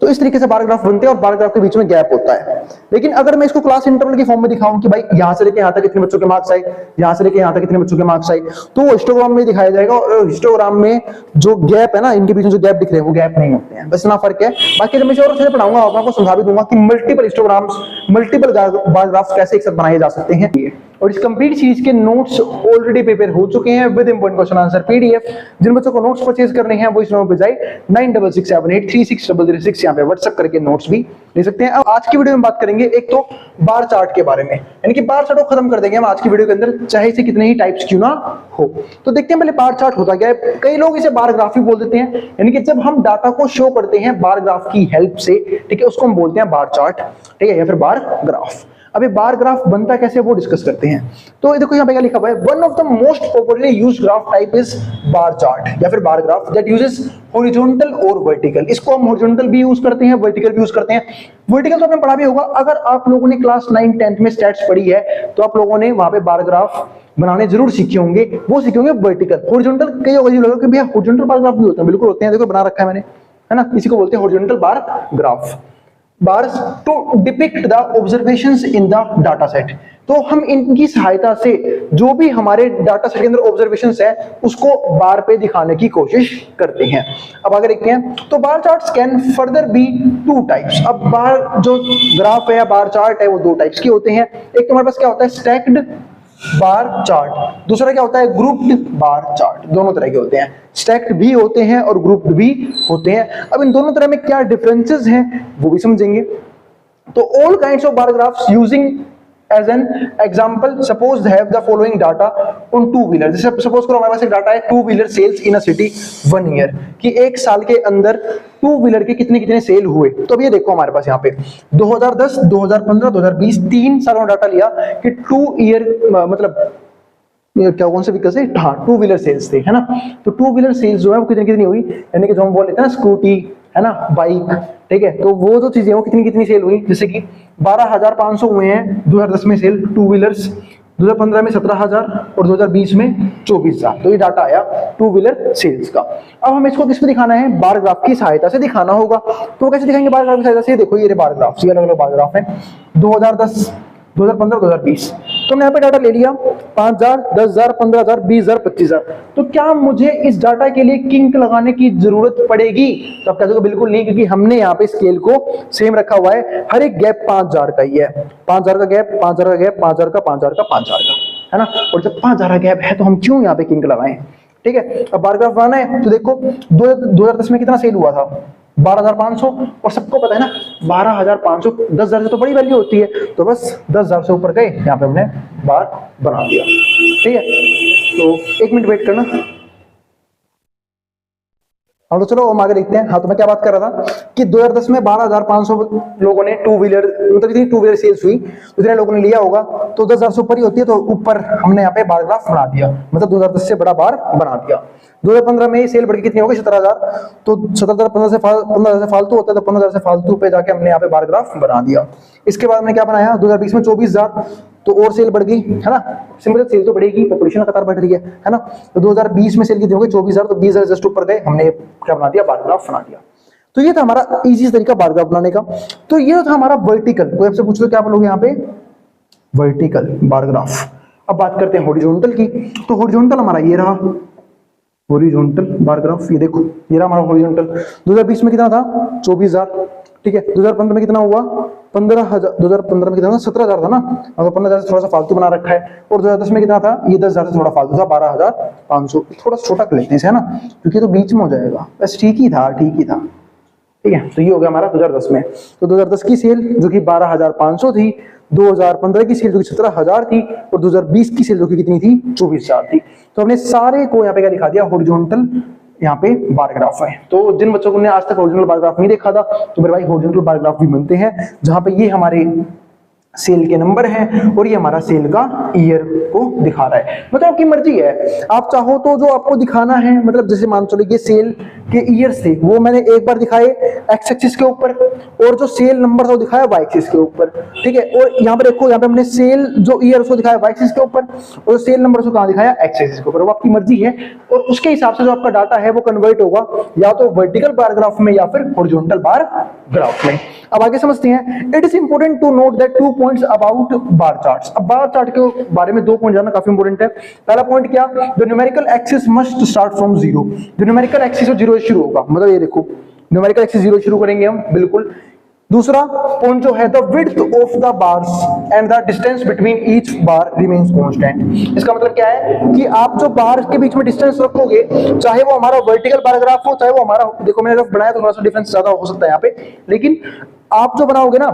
तो इस तरीके से बार ग्राफ बनते हैं और बार ग्राफ के बीच में गैप होता है। लेकिन अगर मैं इसको क्लास इंटरवल की फॉर्म में दिखाऊं कि भाई यहां से लेके यहां तक कितने बच्चों के मार्क्स आए, यहां से लेके यहां तक कितने बच्चों के मार्क्स आए, तो वो हिस्टोग्राम में दिखाया जाएगा, और हिस्टोग्राम में जो गैप है ना, इनके बीच में जो गैप दिख रहे हैं वो गैप नहीं होते हैं, बस इतना फर्क है। बाकी जब मैं और अच्छे से पढ़ाऊंगा आपको समझा भी दूंगा कि multiple histograms, multiple bar graphs कैसे एक साथ बनाए जा सकते हैं। और इस कंप्लीट सीरीज के नोट्स ऑलरेडी प्रिपेयर हो चुके हैं with important question answer PDF. जिन बच्चों को नोट्स परचेज करने हैं वो इस नंबर पे जाए 9667836006, यहाँ पे व्हाट्सएप करके नोट्स भी ले सकते हैं। अब आज की वीडियो में बात करेंगे एक तो बार चार्ट के बारे में, यानी कि बार चार्ट को खत्म कर देंगे हम आज की वीडियो के अंदर, चाहे इसे कितने ही टाइप्स क्यों ना हो। तो देखते हैं पहले बार चार्ट होता क्या है। कई लोग इसे बार ग्राफ भी बोल देते हैं, यानी कि जब हम डाटा को शो करते हैं बार ग्राफ की हेल्प से, ठीक है, उसको हम बोलते हैं बार चार्ट, ठीक है, या फिर बार ग्राफ। अभी बार ग्राफ बनता कैसे वो डिस्कस करते हैं। तो देखो यहाँ पे क्या लिखा हुआ है, one of the most popularly used graph type is bar chart या फिर bar graph that uses horizontal और वर्टिकल। इसको हम हॉरिजॉन्टल भी यूज करते हैं, वर्टिकल भी यूज करते हैं। वर्टिकल तो आपने पढ़ा भी होगा, अगर आप लोगों ने क्लास 9 10th में स्टैट्स पढ़ी है तो आप लोगों ने वहां पे बार ग्राफ बनाने जरूर सीखे होंगे, वो सीखे होंगे वर्टिकल। हॉरिजॉन्टल कई अजीब लगा कि भैया हॉरिजॉन्टल बार ग्राफ भी होते हैं, बिल्कुल होते हैं, देखो बना रखा है मैंने, है ना, इसी को बोलते हैं horizontal bar graph. Bars to depict the observations in the data set. तो हम इनकी सहायता से जो भी हमारे डाटा सेट के अंदर ऑब्जर्वेशंस है उसको बार पे दिखाने की कोशिश करते हैं। अब अगर देखते हैं तो bar charts can further be two types. अब बार जो ग्राफ है या बार चार्ट है वो दो टाइप्स के होते हैं। एक तो हमारे पास क्या होता है स्टैक्ड बार चार्ट, दूसरा क्या होता है ग्रुप्ड बार चार्ट। दोनों तरह के होते हैं, स्टैक्ड भी होते हैं और ग्रुप्ड भी होते हैं। अब इन दोनों तरह में क्या डिफरेंसेस हैं वो भी समझेंगे। तो all kinds of bar graphs using as an example suppose have the following data on two wheeler. जैसे सपोज करो हमारे पास एक डाटा है two wheeler sales in a city 1 year, कि एक साल के अंदर टू व्हीलर के कितने कितने सेल हुए। तो अब ये देखो हमारे पास यहाँ पे 2010 2015 2020 3 सालों का डाटा लिया कि 2 ईयर मतलब क्या कौन से व्हीकल से, हाँ टू व्हीलर सेल्स थे, है ना। तो टू व्हीलर सेल्स जो है वो कितनी कितनी हुई, यानी कि जो हम बोल लेते हैं ना स्कूटी, है ना, बाइक, ठीक है, तो वो जो चीजें वो कितनी कितनी सेल हुई, जैसे कि 12,500 हुए हैं 2010 में सेल टू व्हीलर्स, 2015 में 17,000 और 2020 में 24,000। तो ये डाटा आया टू व्हीलर सेल्स का। अब हमें इसको किस में दिखाना है, बार ग्राफ की सहायता से दिखाना होगा। तो कैसे दिखाएंगे बार ग्राफ की सहायता से, देखो ये बार ग्राफ, अलग अलग बार ग्राफ है 2010 2015 2020। तो हमने यहाँ पे डाटा ले लिया 5,000 10,000 15,000 20,000 25,000। तो क्या मुझे इस डाटा के लिए किंक लगाने की जरूरत पड़ेगी, तो आप कहते हो बिल्कुल नहीं, क्योंकि हमने यहाँ पे स्केल को सेम रखा हुआ है। हर एक गैप 5,000 का ही है, 5,000 का गैप 5,000 का गैप 5,000 का 5,000 का 5,000 का, है ना। और जब 5,000 का गैप है तो हम क्यों यहाँ पे किंक लगाएं, ठीक है। अब बार ग्राफ बनाना है तो देखो 2010 में कितना सेल हुआ था 12,500, और सबको पता है ना 12,500 10,000 से तो बड़ी वैल्यू होती है, तो बस 10,000 से ऊपर गए, यहाँ पे हमने बार बना दिया, ठीक है। तो 1 मिनट वेट करना। हाँ तो चलो हम आगे देखते हैं। हाँ तो मैं क्या बात कर रहा था कि 2010 में 12,500 लोगों ने टू व्हीलर, मतलब इतनी टू व्हीलर सेल्स हुई, इतने लोगों ने लिया होगा, तो 10,000 से ऊपर ही होती है, तो ऊपर हमने यहाँ पे बार ग्राफ बना दिया, मतलब 2010 से बड़ा बार बना दिया। 2015 में सेल बढ़ के कितनी हो गई 17,000, तो 17,000 15,000 से फालतू होता है, तो 15,000 से फालतू पे जाके हमने यहाँ पे बार ग्राफ बना दिया। इसके बाद हमने क्या बनाया 2020 में 24,000, तो और सेल बढ़ गई, है ना, सिंपल सेल तो बढ़ेगी, पॉपुलेशन लगातार बढ़ रही है ना। तो 2020 में सेल कितनी हो गई 24,000, तो 20,000 जस्ट ऊपर गए, हमने क्या बना दिया बार ग्राफ बना दिया। तो ये था हमारा इजी तरीका बार ग्राफ बनाने का। तो ये था हमारा वर्टिकल। कोई आपसे पूछ लो क्या बोलोगे यहाँ पे, वर्टिकल बार ग्राफ। अब बात करते हैं हॉरिजॉन्टल की। तो हॉरिजॉन्टल हमारा ये रहा, हॉरिजॉन्टल बार ग्राफ, ये देखो ये रहा हमारा हॉरिजॉन्टल। 2020 में कितना था 24,000, ठीक है। 2015 में कितना हुआ 15,000, 2015 में कितना था 17,000 था ना, अगर 15,000 से थोड़ा सा फालतू बना रखा है। और 2010 में कितना था, ये 10,000 से थोड़ा फालतू था 12,500, थोड़ा छोटा कर लेते हैं, है ना, क्योंकि तो बीच में हो जाएगा, बस ठीक ही था, ठीक ही था, ठीक है। तो ये हो गया हमारा 2010 में। तो 2010 की सेल जो कि 12,500 थी, 2015 की सेल जो कि 17,000 थी, और 2020 की सेल जो कि कितनी थी 24,000 थी। तो हमने सारे को यहाँ पे क्या दिखा दिया, हॉरिजॉन्टल यहाँ पे बार ग्राफ है। तो जिन बच्चों ने आज तक हॉरिजॉन्टल बार ग्राफ नहीं देखा था, तो मेरे भाई हॉरिजॉन्टल बार ग्राफ भी बनते हैं, जहां पे ये हमारे सेल के नंबर हैं और ये हमारा सेल का ईयर को दिखा रहा है। मतलब आपकी मर्जी है, आप चाहो तो जो आपको दिखाना है, मतलब जैसे मान चलो ये सेल के ईयर थे वो मैंने एक बार दिखाए एक्स एक्सिस के ऊपर, और जो सेल नंबर था वो दिखाया वाई एक्सिस के ऊपर, ठीक है। और यहाँ पे देखो, यहाँ पे हमने सेल जो ईयर उसको दिखाया वाई एक्सिस के ऊपर और सेल नंबर उसको कहाँ दिखाया एक्स एक्सिस के ऊपर। वो आपकी मर्जी है, और उसके हिसाब से जो आपका डाटा है वो कन्वर्ट होगा या तो वर्टिकल बार ग्राफ में या फिर हॉरिजॉन्टल बार ग्राफ में। अब आगे समझते हैं। It is important to note that 2 points about bar charts. अब बार चार्ट के बारे में 2 पॉइंट जानना काफी इंपॉर्टेंट है। पहला पॉइंट क्या, the numerical axis must start from 0। जो न्यूमेरिकल एक्सिस वो 0 से शुरू होगा, मतलब ये देखो न्यूमेरिकल एक्सिस 0 शुरू करेंगे हम, बिल्कुल। दूसरा पॉइंट जो है, the width of the bars and the distance between each bar remains constant. इसका मतलब क्या है कि आप जो बार के बीच में डिस्टेंस रखोगे, चाहे वो हमारा वर्टिकल बार ग्राफ हो, चाहे वो हमारा, देखो मैंने रफ बनाया तो थोड़ा सा डिफरेंस ज्यादा हो सकता है यहाँ पे, लेकिन आप जो बनाओगे ना,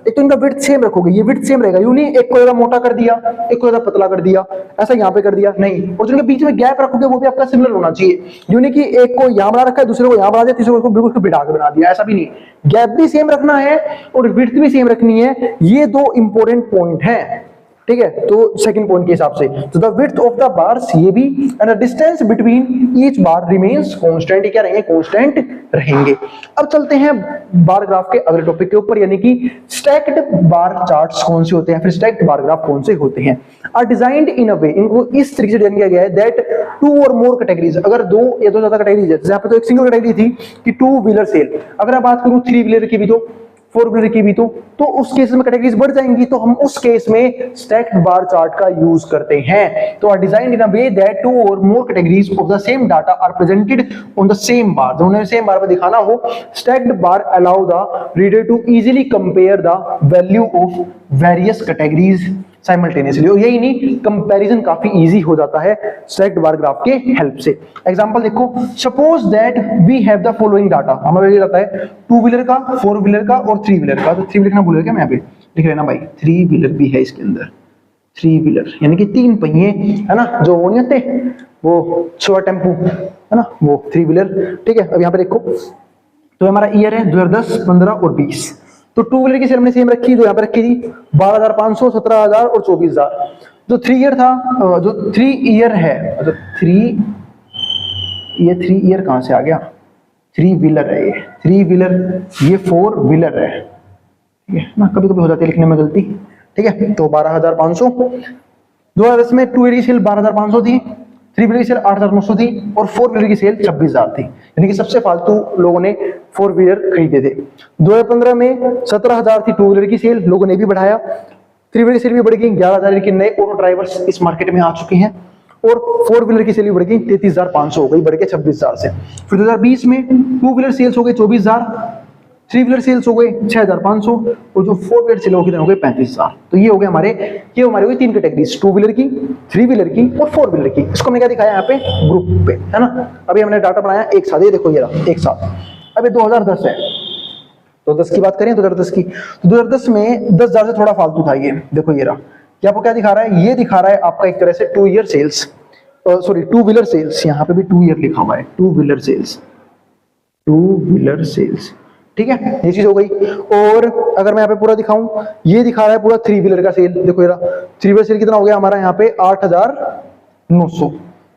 एक तो इनका विड्थ सेम रखोगे, ये विड्थ सेम रहेगा, यूं नहीं एक को ज्यादा मोटा कर दिया, एक को ज्यादा पतला कर दिया, ऐसा यहाँ पे कर दिया, नहीं। और जो इनके बीच में गैप रखोगे वो भी आपका सिमिलर होना चाहिए, यूं नहीं कि एक को यहाँ बना रखा है, दूसरे को यहाँ बना दिया, तीसरे को बिल्कुल बिठा के बना दिया, ऐसा भी नहीं। गैप भी सेम रखना है और विड्थ भी सेम रखनी है। ये 2 इंपॉर्टेंट पॉइंट है, ठीक है। तो सेकंड पॉइंट के हिसाब से, तो the width of the bars, ये भी, and the distance between each bar remains constant, क्या रहेंगे, कांस्टेंट रहेंगे। अब चलते हैं बार ग्राफ के अगले टॉपिक के ऊपर, यानी कि स्टैक्ड बार चार्ट्स कौन से होते हैं, फिर स्टैक्ड बार ग्राफ कौन से होते हैं। आर डिजाइन्ड इन अ वे, इनको इस तरीके से डिजाइन किया गया है दैट 2 और मोर कैटेगरीज, अगर 2 या 2 ज्यादा कैटेगरीज है, जहां पे तो एक सिंगल कैटेगरी थी कि 2 व्हीलर सेल, अगर आप बात करूं 3 व्हीलर की भी तो 4 व्हीलर की भी तो उस केस में कैटेगरीज बढ़ जाएंगी, तो हम उस केस में स्टैक्ड बार चार्ट का यूज करते हैं। तो are designed in a way that 2 और more categories of the same data are presented on the same bar. जब उन्हें सेम बार पे दिखाना हो, stacked bar allow the reader to easily compare the value of various categories simultaneously, और यही नहीं, comparison काफी इजी हो जाता है स्टैक्ड बार ग्राफ के हेल्प से। एग्जांपल देखो, suppose that we have the following data, हमारे लिए डाटा है 2 व्हीलर का, 4 व्हीलर का और 3 व्हीलर का। तो 3 व्हीलर ना भूल गया मैं, यहाँ पे लिख लेना भाई, 3 व्हीलर भी है इसके अंदर, 3 व्हीलर यानी कि 3 पहिए, है ना, जो वो नहीं होते वो छोटा टेम्पू, है ना, वो 3 व्हीलर, ठीक है। अब यहाँ पे देखो, तो हमारा ईयर है 2010, 15 और 20। तो 2 व्हीलर की सेल हमने सेम रखी, जो यहाँ पे रखी थी 12,500, 17,000 और 24,000। जो 3 ईयर था, जो 3 ईयर है, जो 3 ईयर कहां से आ गया, 3 व्हीलर है ये, 3 व्हीलर, ये 4 व्हीलर है, ठीक है ना, कभी कभी हो जाती है लिखने में गलती, ठीक है। तो 12,500, 2010 में 2 व्हीलर की सेल 12,500 थी, 3 व्हीलर की सेल 8,900 थी और 4 व्हीलर की सेल 26,000 थी, यानी कि सबसे फालतू लोगों ने 4 व्हीलर खरीदे थे। 2015 में 17,000 थी 2 व्हीलर की सेल, लोगों ने भी बढ़ाया, 3 व्हीलर की सेल भी बढ़ गई, 11,000 के नए ऑटो ड्राइवर्स इस मार्केट में आ चुके हैं, और 4 व्हीलर की सेल भी बढ़ गई, 33,500 हो गई, बढ़ के 26,000 से। फिर 2020 में 2 व्हीलर सेल्स हो गई 24,000, 3 व्हीलर सेल्स हो गए 6,500 और जो 4 व्हीलर सेल हो गए 35,000। तो ये हो गए हमारे हुई 3 कैटेगरीज, 2 व्हीलर की, 3 व्हीलर की और 4 व्हीलर की। इसको हमने क्या दिखाया यहाँ पे, ग्रुप पे, है ना। अभी हमने डाटा बनाया एक साथ, ये देखो ये रहा एक साथ। अभी 2010 है, तो 10 की बात करें 2010 की, तो 2010 में 10,000 से थोड़ा फालतू था ये, देखो ये रहा। ये आपको क्या दिखा रहा है, ये दिखा रहा है आपका एक तरह से 2 year sales, sorry 2 wheeler sales, यहाँ पे भी 2 ईयर लिखा हुआ है, 2 व्हीलर सेल्स, 2 व्हीलर सेल्स, ठीक है, ये चीज हो गई। और अगर मैं यहाँ पे पूरा दिखाऊं, ये दिखा रहा है पूरा 3 व्हीलर का सेल, देखो ये रहा 3 व्हीलर सेल कितना हो गया हमारा यहाँ पे 8,900।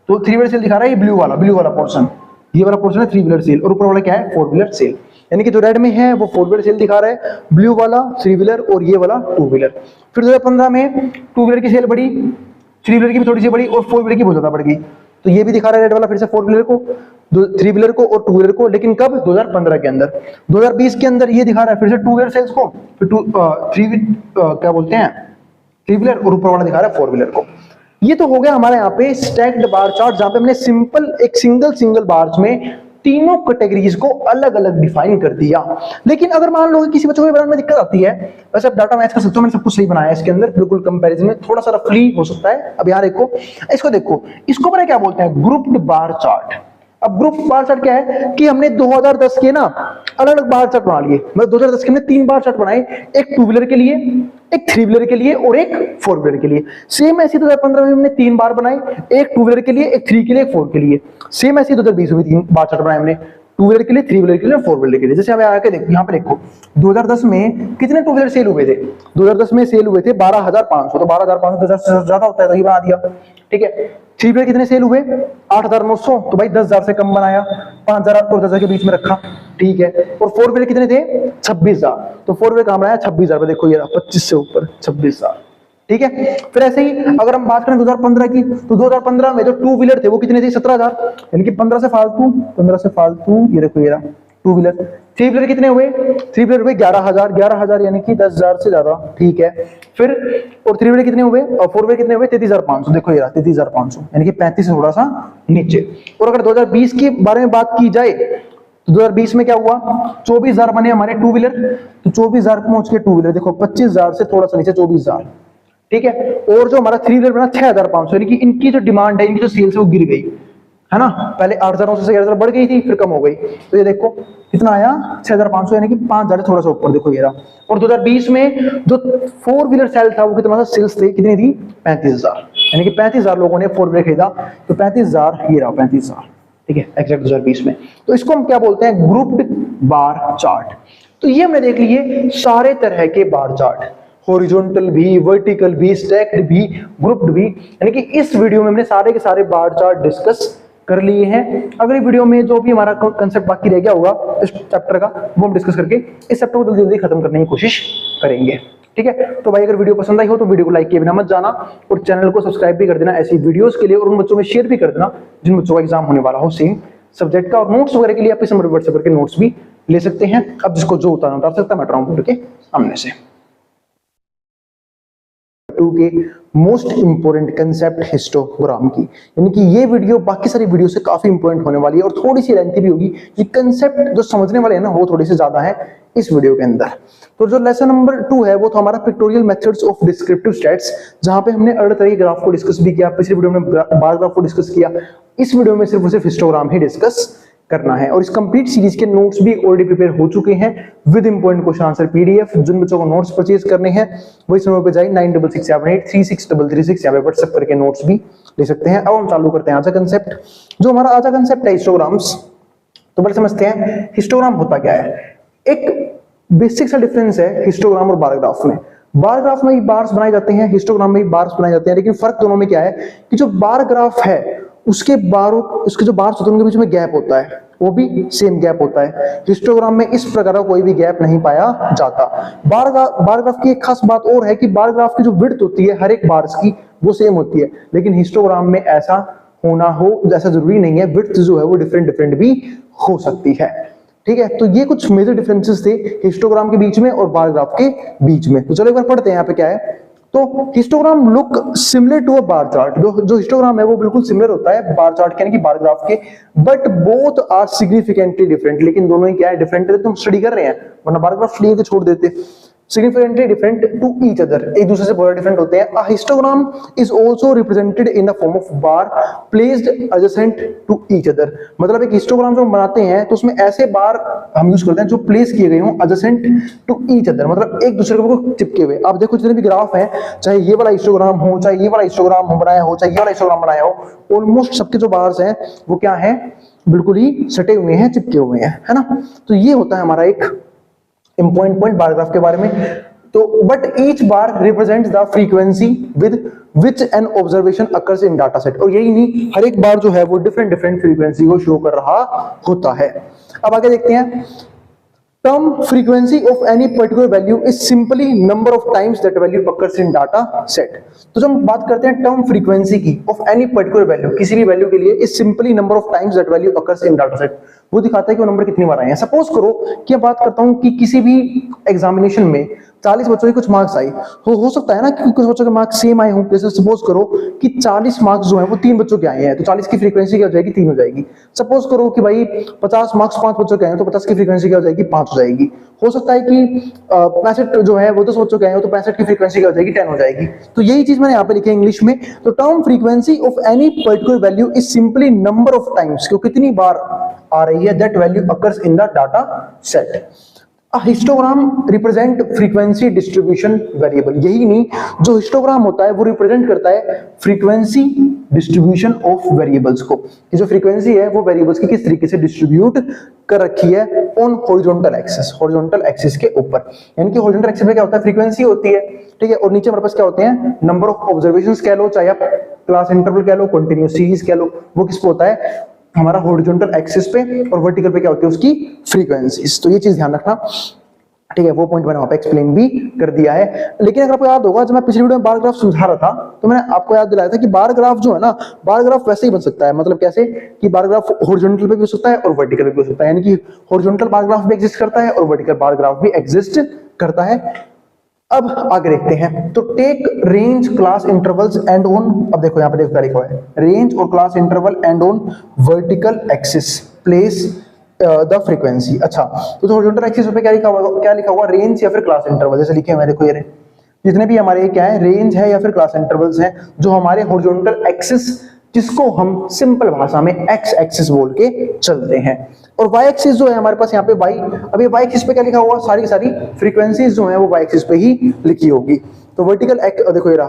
तो 3 व्हीलर सेल दिखा रहा है ये ब्लू वाला पोर्शन, ये वाला पोर्शन है 3 व्हीलर सेल, और ऊपर वाला क्या है 4 व्हीलर सेल, यानी कि जो रेड में है वो 4 व्हीलर सेल दिखा रहा है, ब्लू वाला 3 व्हीलर और ये वाला 2 व्हीलर। फिर 2015 में 2 व्हीलर की सेल बढ़ी, 3 व्हीलर की भी थोड़ी सी बढ़ी और 4 व्हीलर की बहुत ज्यादा बढ़ गई, तो ये भी दिखा रहा है रेड वाला फिर से 4 व्हीलर को, 3 व्हीलर को और 2 व्हीलर को, लेकिन कब 2015 के अंदर। 2020 के अंदर ये दिखा रहा है फिर से 2 व्हीलर सेल्स को, फिर 3 व्हीलर और ऊपर वाला दिखा रहा है 4 व्हीलर को। ये तो हो गया हमारे यहाँ पे स्टैक्ड बार चार्ट, जहां पे हमने सिंपल एक सिंगल बार्स में तीनों कैटेगरीज को अलग अलग डिफाइन कर दिया। लेकिन अगर मान लो किसी बच्चों को बनाने में दिक्कत आती है, वैसे आप डाटा मैच कर सकते हो, मैंने सब कुछ सही बनाया है इसके अंदर, बिल्कुल कंपैरिजन में थोड़ा सा रफली हो सकता है। अब यहाँ देखो, इसको देखो, इसको पता क्या बोलते हैं, ग्रुप्ड बार चार्ट। अब ग्रुप बार चार्ट क्या है कि हमने 2010 के ना अलग अलग बार चार्ट बना लिए, मतलब 2010 के हमने 3 बार चार्ट बनाए, एक 2 व्हीलर के लिए, एक 3 व्हीलर के लिए और एक 4 व्हीलर के लिए। सेम ऐसे 2015 में हमने 3 बार बनाए, एक 2 व्हीलर के लिए, एक 3 के लिए, एक 4 के लिए। सेम ऐसे 2020 में 3 बार चार्ट बनाए हमने, टू व्हीलर के लिए, थ्री व्हीलर के लिए, फोर व्हीलर के लिए। जैसे हमें आके देखो, यहाँ पे देखो 2010 में कितने टू व्हीलर सेल हुए थे? 2010 में सेल हुए थे 12,500। तो 12,500 10,000 से ज्यादा होता है, तो ये बना दिया, ठीक है। थ्री व्हीलर कितने सेल हुए? 8,900। तो भाई 10,000 से कम बनाया, 5,000 और 10,000 के बीच में रखा, ठीक है। और फोर व्हीलर कितने थे? 26,000। तो फोर व्हीलर कहां बनाया? 26,000 देखो ये 25 से ऊपर 26,000, ठीक है। फिर ऐसे ही अगर हम बात करें 2015 की, तो 2015 में जो टू व्हीलर थे वो कितने थे? 17,000, यानी कि 15 से फालतू ये देखो ये टू व्हीलर। थ्री व्हीलर कितने हुए? थ्री व्हीलर हुए 11,000 यानी कि 10,000 से ज्यादा, ठीक है। फिर और थ्री व्हीलर कितने हुए? और फोर व्हीलर कितने हुए? 33,500। देखो ये 33,500 यानी कि 35 से थोड़ा सा नीचे। और अगर 2020 के बारे में बात की जाए तो 2020 में क्या हुआ? 24,000 बने हमारे टू व्हीलर। तो 24,000 पहुंच के टू व्हीलर देखो 25,000 से थोड़ा सा नीचे 24,000, ठीक है। और जो हमारा थ्री व्हीलर बना 6,500, यानी कि इनकी जो डिमांड है, इनकी जो सेल्स है वो गिर गई, है ना। पहले 8,000 से 11,000 बढ़ गई थी, फिर कम हो गई। तो ये देखो कितना आया? 6,500, यानी कि 5,000 थोड़ा सा ऊपर, देखो ये रहा। और 2020 में जो फोर व्हीलर सेल था वो कितना था? सेल्स थे कितनी थी? 35,000, यानी कि 35,000 लोगों ने फोर व्हीलर खरीदा। तो 35,000 ये रहा, 35,000, ठीक है, एग्जैक्ट 2020 में। तो इसको हम क्या बोलते हैं? Grouped bar chart. तो ये हमने देख लिए सारे तरह के बार चार्ट, हॉरिजॉन्टल भी, वर्टिकल भी, स्टैक्ड भी, ग्रुप्ड भी। यानी कि इस वीडियो में हमने सारे के सारे बार चार्ट डिस्कस कर लिए हैं। अगली वीडियो में जो भी हमारा कंसेप्ट बाकी रह गया होगा इस चैप्टर का, वो हम डिस्कस करके इस चैप्टर को जल्दी जल्दी खत्म करने की कोशिश करेंगे, ठीक है। तो भाई अगर वीडियो पसंद आई हो तो वीडियो को लाइक किए बिना मत जाना, और चैनल को सब्सक्राइब भी कर देना ऐसी वीडियोस के लिए, और उन बच्चों में शेयर भी कर देना जिन बच्चों का एग्जाम होने वाला हो सेम सब्जेक्ट का। और नोट्स वगैरह के लिए आप इस नंबर पर व्हाट्सएप करके नोट्स भी ले सकते हैं। अब जिसको जो उतारना उतार सकता है, मैं बोर्ड के सामने से। के मोस्ट इंपोर्टेंट कंसेप्ट हिस्टोग्राम की, यानी कि ये वीडियो बाकी सारी वीडियो से काफी इंपोर्टेंट होने वाली है, और थोड़ी सी लेंथी भी होगी। ये कंसेप्ट जो समझने वाले हैं ना, वो थोड़ी सी ज्यादा है इस वीडियो के अंदर। तो जो लेसन नंबर 2 है वो तो हमारा pictorial methods of descriptive stats, जहां पे हमने अलग तरह के ग्राफ को डिस्कस भी किया। पिछली वीडियो में बार ग्राफ को डिस्कस किया, इस वीडियो में सिर्फ और सिर्फ हिस्टोग्राम ही डिस्कस करना है। और इस कंप्लीट सीरीज के नोट्स भी ऑलरेडी प्रिपेयर हो चुके हैं with important question answer PDF. जिन बच्चों को नोट्स परचेज करने हैं वो इस नंबर पे जाइए 9667836336 यहाँ पे व्हाट्सएप करके नोट्स भी ले सकते हैं। अब हम चालू करते हैं आज का कंसेप्ट। जो हमारा आज का कंसेप्ट है हिस्टोग्राम्स, तो पहले समझते हैं हिस्टोग्राम होता क्या है। एक बेसिक सा डिफरेंस है हिस्टोग्राम और बार ग्राफ में। बार ग्राफ में ही बार्स बनाए जाते हैं, हिस्टोग्राम में ही बार्स बनाए जाते हैं, लेकिन फर्क दोनों में क्या है कि जो बार ग्राफ है उसके जो बार्स होते हैं उनके बीच में गैप होता है, वो भी सेम गैप होता है। हिस्टोग्राम में इस प्रकार का कोई भी गैप नहीं पाया जाता। बार ग्राफ की एक खास बात और है कि बार ग्राफ की जो विड्थ होती है हर एक बार्स की वो सेम होती है, लेकिन हिस्टोग्राम में ऐसा होना हो जैसा जरूरी नहीं है, विड्थ जो है वो डिफरेंट भी हो सकती है, ठीक है। तो ये कुछ मेजर डिफरेंसेस थे हिस्टोग्राम के बीच में और बार ग्राफ के बीच में। तो चलो एक बार पढ़ते हैं यहाँ पे क्या है। तो histogram look similar to a bar chart. जो हिस्टोग्राम है वो बिल्कुल सिमिलर होता है बार चार्ट यानी कि बार ग्राफ के, but both are significantly different. लेकिन दोनों ही क्या है? डिफरेंट है। तुम स्टडी कर रहे हैं, वरना बार ग्राफ स्टडी करके छोड़ देते। significantly different to each other, एक दूसरे से बहुत डिफरेंट होते हैं। A histogram is also represented in the form of bar placed adjacent to each other। मतलब एक हिस्टोग्राम जो हम बनाते हैं तो उसमें ऐसे बार हम यूज करते हैं जो प्लेस किए गए हों adjacent to each other, मतलब एक दूसरे को चिपके हुए। आप देखो जितने भी ग्राफ हैं, चाहे ये वाला हिस्टोग्राम हो, चाहे ये वाला हिस्टोग्राम हो बनाया हो, चाहे ये वाला हिस्टोग्राम बनाया हो, ऑलमोस्ट सबके जो बार्स हैं वो क्या है? बिल्कुल ही सटे हुए हैं, चिपके हुए हैं, है ना। तो ये होता है हमारा एक इंपॉर्टेंट पॉइंट बार ग्राफ के बारे में। तो but each bar represents the frequency with which N observation occurs in data set. और यही नहीं, हर एक बार जो है वो डिफरेंट फ्रीक्वेंसी को शो कर रहा होता है। अब आगे देखते हैं। Term frequency of any particular value is simply number of times that value occurs in data set। तो जब हम बात करते हैं टर्म फ्रीक्वेंसी की of any particular value, किसी भी वैल्यू के लिए, is simply number of times that value occurs in data set। वो दिखाता है कि वो नंबर कितनी बार आए हैं। सपोज करो कि मैं बात करता हूं कि किसी भी एग्जामिनेशन में 40 बच्चों की कुछ मार्क्स आई, हो सकता है ना कि कुछ बच्चों के मार्क्स सेम आए हों। जैसे सपोज करो कि 40 मार्क्स जो है वो 3 बच्चों के आए हैं, तो 40 की फ्रीक्वेंसी क्या हो जाएगी? 3 हो जाएगी। सपोज करो कि भाई 50 मार्क्स 5 बच्चों के आए हैं, तो 50 की फ्रीक्वेंसी क्या हो जाएगी? 5 हो जाएगी। हो सकता है कि 65 जो है वो 10 बच्चों के आए हैं, तो 65 की फ्रीक्वेंसी क्या हो जाएगी? 10 हो जाएगी। तो यही चीज मैंने यहाँ पे लिखी है इंग्लिश में। तो term frequency of any particular value is simply number of times, क्यों कितनी बार आ रही है, that value occurs in the data set. Histogram represent frequency distribution variable, यही नहीं, जो हिस्टोग्राम होता है वो रिप्रेजेंट करता है फ्रीक्वेंसी डिस्ट्रीब्यूशन ऑफ वेरिएबल्स को, कि जो फ्रीक्वेंसी है वो वेरिएबल्स की किस तरीके से डिस्ट्रीब्यूट कर रखी है ऑन हॉरिजॉन्टल एक्सिस के ऊपर। यानी कि हॉरिजॉन्टल एक्सिस में क्या होता है, फ्रीक्वेंसी होती है, ठीक है, और नीचे हमारे पास क्या होते हैं, नंबर ऑफ ऑब्जर्वेशंस कह लो, चाहे आप क्लास इंटरवल कह लो, कंटिन्यूअस सीरीज कह लो, वो किस पे होता है, हमारा हॉरिजॉन्टल एक्सिस पे, और वर्टिकल पे क्या होती है उसकी फ्रीक्वेंसीज। तो ये चीज ध्यान रखना, ठीक है, वो पॉइंट मैंने वहां पे एक्सप्लेन भी कर दिया है। लेकिन अगर आपको याद होगा, जब मैं पिछली वीडियो में बार ग्राफ समझा रहा था तो मैंने आपको याद दिलाया था कि बार ग्राफ जो है ना, बार ग्राफ वैसे ही बन सकता है, मतलब कैसे कि बार ग्राफ हॉरिजॉन्टल पे भी हो सकता है और वर्टिकल पे भी हो सकता है, यानी कि हॉरिजॉन्टल बार ग्राफ भी एग्जिस्ट करता है और वर्टिकल बार ग्राफ भी एग्जिस्ट करता है। अब आगे देखते हैं, तो take range class intervals and on, अब देखो यहाँ पे देखो क्या लिखा हुआ है, रेंज और class interval and on vertical axis place the frequency. अच्छा, तो हॉरिजॉन्टल एक्सिस पे क्या लिखा हुआ, रेंज या फिर क्लास इंटरवल, जैसे लिखे हुए देखो, ये जितने भी हमारे क्या है, रेंज है या फिर क्लास इंटरवल्स हैं, जो हमारे हॉरिजॉन्टल एक्सिस, जिसको हम सिंपल भाषा में एक्स एक्सिस बोल के चलते हैं, और वाई एक्सिस जो है हमारे पास यहाँ पे वाई, अब ये वाई एक्सिस पे क्या लिखा हुआ, सारी की सारी फ्रीक्वेंसीज जो है वो वाई एक्सिस पे ही लिखी होगी। तो वर्टिकल देखो ये रहा,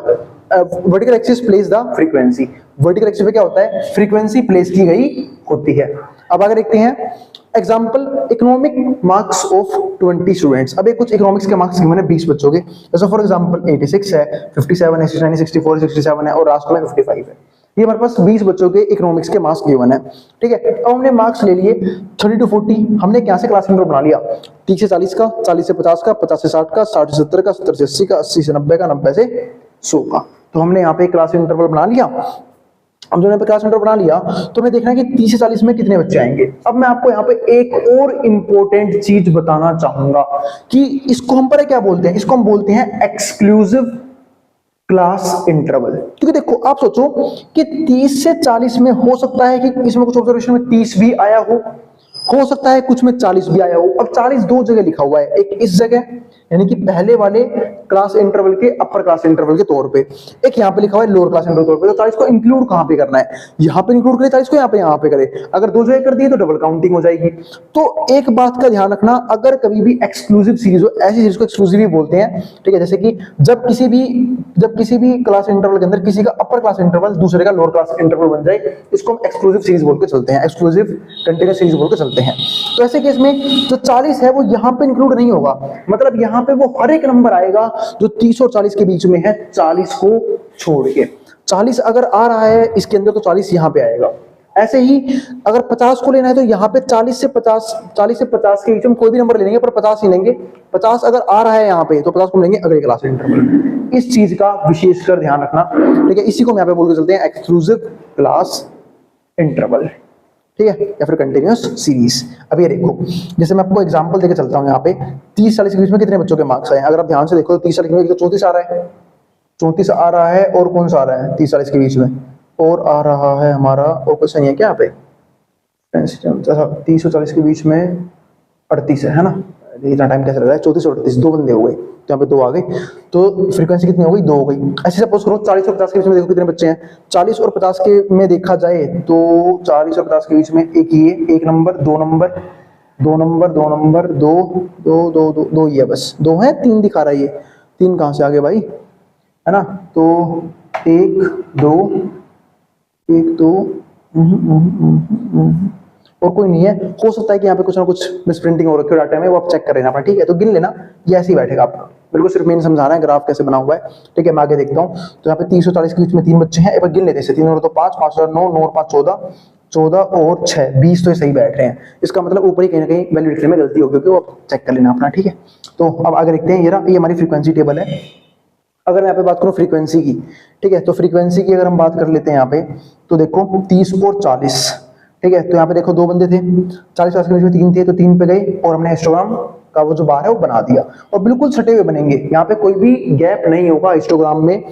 vertical axis place the frequency, vertical axis पे क्या होता है, फ्रीक्वेंसी प्लेस की गई होती है। अब आगे देखते हैं, example economic marks of 20 students. अब कुछ इकोनॉमिक्स के मार्क्स गिवन है 20 बच्चों के, जैसे फॉर एग्जाम्पल 86 है, 57 है, 69, 64, 67 है और लास्ट में 55 है। ये हमारे पास 20 बच्चों के इकोनॉमिक्स के मार्क्स गिवन है, ठीक है। अब हमने मार्क्स ले लिए 30 to 40, हमने क्या से क्लास इंटरवल बना लिया, 30 से 40 का, 40 से 50 का, 50 से 60 का, 60 से 70 का, 70 से 80 का, 80 से 90 का, 90 से 100 का। तो हमने यहाँ पे क्लास इंटरवल बना लिया। अब जो यहाँ पे क्लास इंटरवल बना लिया, तो हमें देखना है कि 30 से 40 में कितने बच्चे आएंगे। अब मैं आपको यहाँ पे एक और इंपॉर्टेंट चीज बताना चाहूंगा कि इसको हम पर क्या बोलते हैं, इसको हम बोलते हैं एक्सक्लूसिव क्लास इंटरवल। क्योंकि देखो आप सोचो कि 30 से 40 में हो सकता है कि इसमें कुछ ऑब्जर्वेशन में 30 भी आया हो सकता है कुछ में 40 भी आया हो। अब 40 दो जगह लिखा हुआ है, एक इस जगह यानी कि पहले वाले क्लास इंटरवल के अपर क्लास इंटरवल के तौर पे, एक यहाँ पे लिखा हुआ है लोअर क्लास इंटरवल तौर पे। तो 40 को इंक्लूड कहाँ पे करना है, यहाँ पे इंक्लूड करें 40 को, यहाँ पे करें। अगर दो जगह कर दिए तो डबल काउंटिंग हो जाएगी। तो एक बात का ध्यान रखना, अगर कभी भी एक्सक्लूसिव सीरीज हो, ऐसी सीरीज को एक्सक्लूसिव ही बोलते हैं, ठीक है। जैसे कि जब किसी भी क्लास इंटरवल के अंदर किसी का अपर क्लास इंटरवल दूसरे का लोअर क्लास इंटरवल बन जाए, इसको हम एक्सक्लूसिव सीरीज बोल के चलते हैं, एक्सक्लूसिव कंटीन्यूअस सीरीज बोल के चलते हैं। तो ऐसे केस में जो 40 है वो यहाँ पे इंक्लूड नहीं होगा, मतलब यहाँ पे वो हर एक नंबर आएगा जो 30 और 40 के बीच में है, 40 को छोड़ के। 40 अगर आ रहा है इसके अंदर तो 40 यहाँ पे आएगा। ऐसे ही अगर 50 को लेना है तो यहाँ पे 40 से 50 के बीच में कोई भी नंबर ले लेंगे, पर 50 ही लेंगे। 50 अगर आ रहा है यहाँ पे तो 50 को लेंगे अगले क्लास इंटरवल। इस चीज का विशेषकर ध्यान रखना, ठीक है। इसी को हम यहाँ पे बोल के चलते हैं एक्सक्लूसिव क्लास इंटरवल, ठीक है, या फिर कंटिन्यूअस सीरीज। अब ये देखो, जैसे मैं आपको एग्जांपल देके चलता हूँ, यहाँ पे 30-40 के बीच में कितने बच्चों के मार्क्स आए हैं। अगर आप ध्यान से देखो तो 30-40 के बीच में 34 आ रहा है, 34 आ रहा है, और कौन सा आ रहा है 30-40 के बीच में, और आ रहा है हमारा, और कुछ नहीं है क्या यहाँ पे, 30 और 40 के बीच में 38 है ना। इतना टाइम कैसे लग रहा है, 34 और 38 दो बंदे हो गए, तो यहाँ पे दो आ गए, तो फ्रीक्वेंसी कितनी हो गई, 2 हो गई। ऐसे सपोज करो 40 और 50 के बीच में देखो कितने बच्चे हैं। 40 और 50 के में देखा जाए तो 40 और 50 के बीच में एक ही है, एक नंबर, दो नंबर, दो नंबर, दो नंबर, दो दो दो दो दो ही है, बस 2 है, 3 दिखा रहा है ये, 3 कहाँ से आ गए भाई, है ना। तो 1 2 1 2 और कोई नहीं है। हो सकता है कि यहाँ पे कुछ ना कुछ मिसप्रिंटिंग हो रखी है डाटा में, वो आप चेक कर लेना अपना, ठीक है। तो गिन लेना, ये ऐसे ही बैठेगा आपका, बिल्कुल सिर्फ मेन समझा रहा है ग्राफ कैसे बना हुआ है, ठीक है। मैं आगे देखता हूँ, तो यहाँ पे 30 और 40 के बीच में 3 बच्चे हैं, एक बार गिन लेते हैं, 3 और 2 5, 5 और 9, 9 और 5 14, 14 और 6 20, तो ये सही बैठ रहे हैं। इसका मतलब ऊपर ही कहीं ना कहीं वैल्यू लिखने में गलती होगी, क्योंकि वो आप चेक कर लेना अपना, ठीक है। तो अब आगे देखते हैं, ये हमारी फ्रीक्वेंसी टेबल है। अगर मैं यहाँ पे बात करूँ फ्रीक्वेंसी की, ठीक है, तो फ्रीक्वेंसी की अगर हम बात कर लेते हैं यहाँ पे, तो देखो 30 और 40, ठीक है। तो यहाँ पे देखो 2 बंदे थे, 40-50 के बीच में 3 थे, तो 3 पे गए और हमने हिस्टोग्राम का वो जो बार है वो बना दिया, और बिल्कुल सटे हुए बनेंगे। यहाँ पे कोई भी गैप नहीं होगा, हिस्टोग्राम में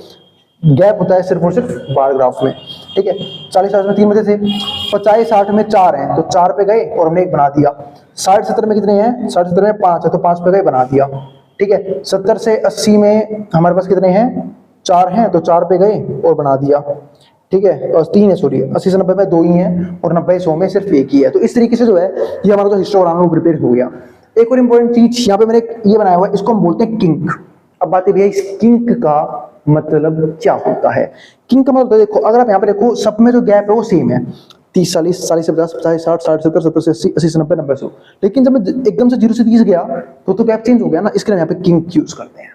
गैप होता है सिर्फ और सिर्फ बार ग्राफ में, ठीक है। 40-50 में 3 बंदे थे, 50-60 में 4 हैं, तो 4 पे गए और हमने एक बना दिया। 60-70 में कितने हैं, 60-70 में 5 है, तो 5 पे गए बना दिया, ठीक है। 70 से 80 में हमारे पास कितने हैं, 4 हैं, तो 4 पे गए और बना दिया, ठीक है। और 3 है, सॉरी, 80 से 90 में 2 ही हैं, और 90-100 में सिर्फ एक ही है। तो इस तरीके से जो है ये हमारा जो हिस्टोग्राम है वो प्रिपेयर हो गया। एक और इंपॉर्टेंट चीज यहाँ पे मैंने ये बनाया हुआ है, इसको हम बोलते हैं किंक। अब बात है भैया इस किंक का मतलब क्या होता है। किंक का मतलब देखो, अगर आप यहाँ पे देखो सब में जो गैप है वो सेम है, 30 40 40 से 50 50 60 60 70 70 से 80 80 से 90 90 से 100, लेकिन जब मैं एकदम से 0 से 30 गया तो गैप चेंज हो गया ना, इसके लिए यहाँ पे किंक यूज करते हैं।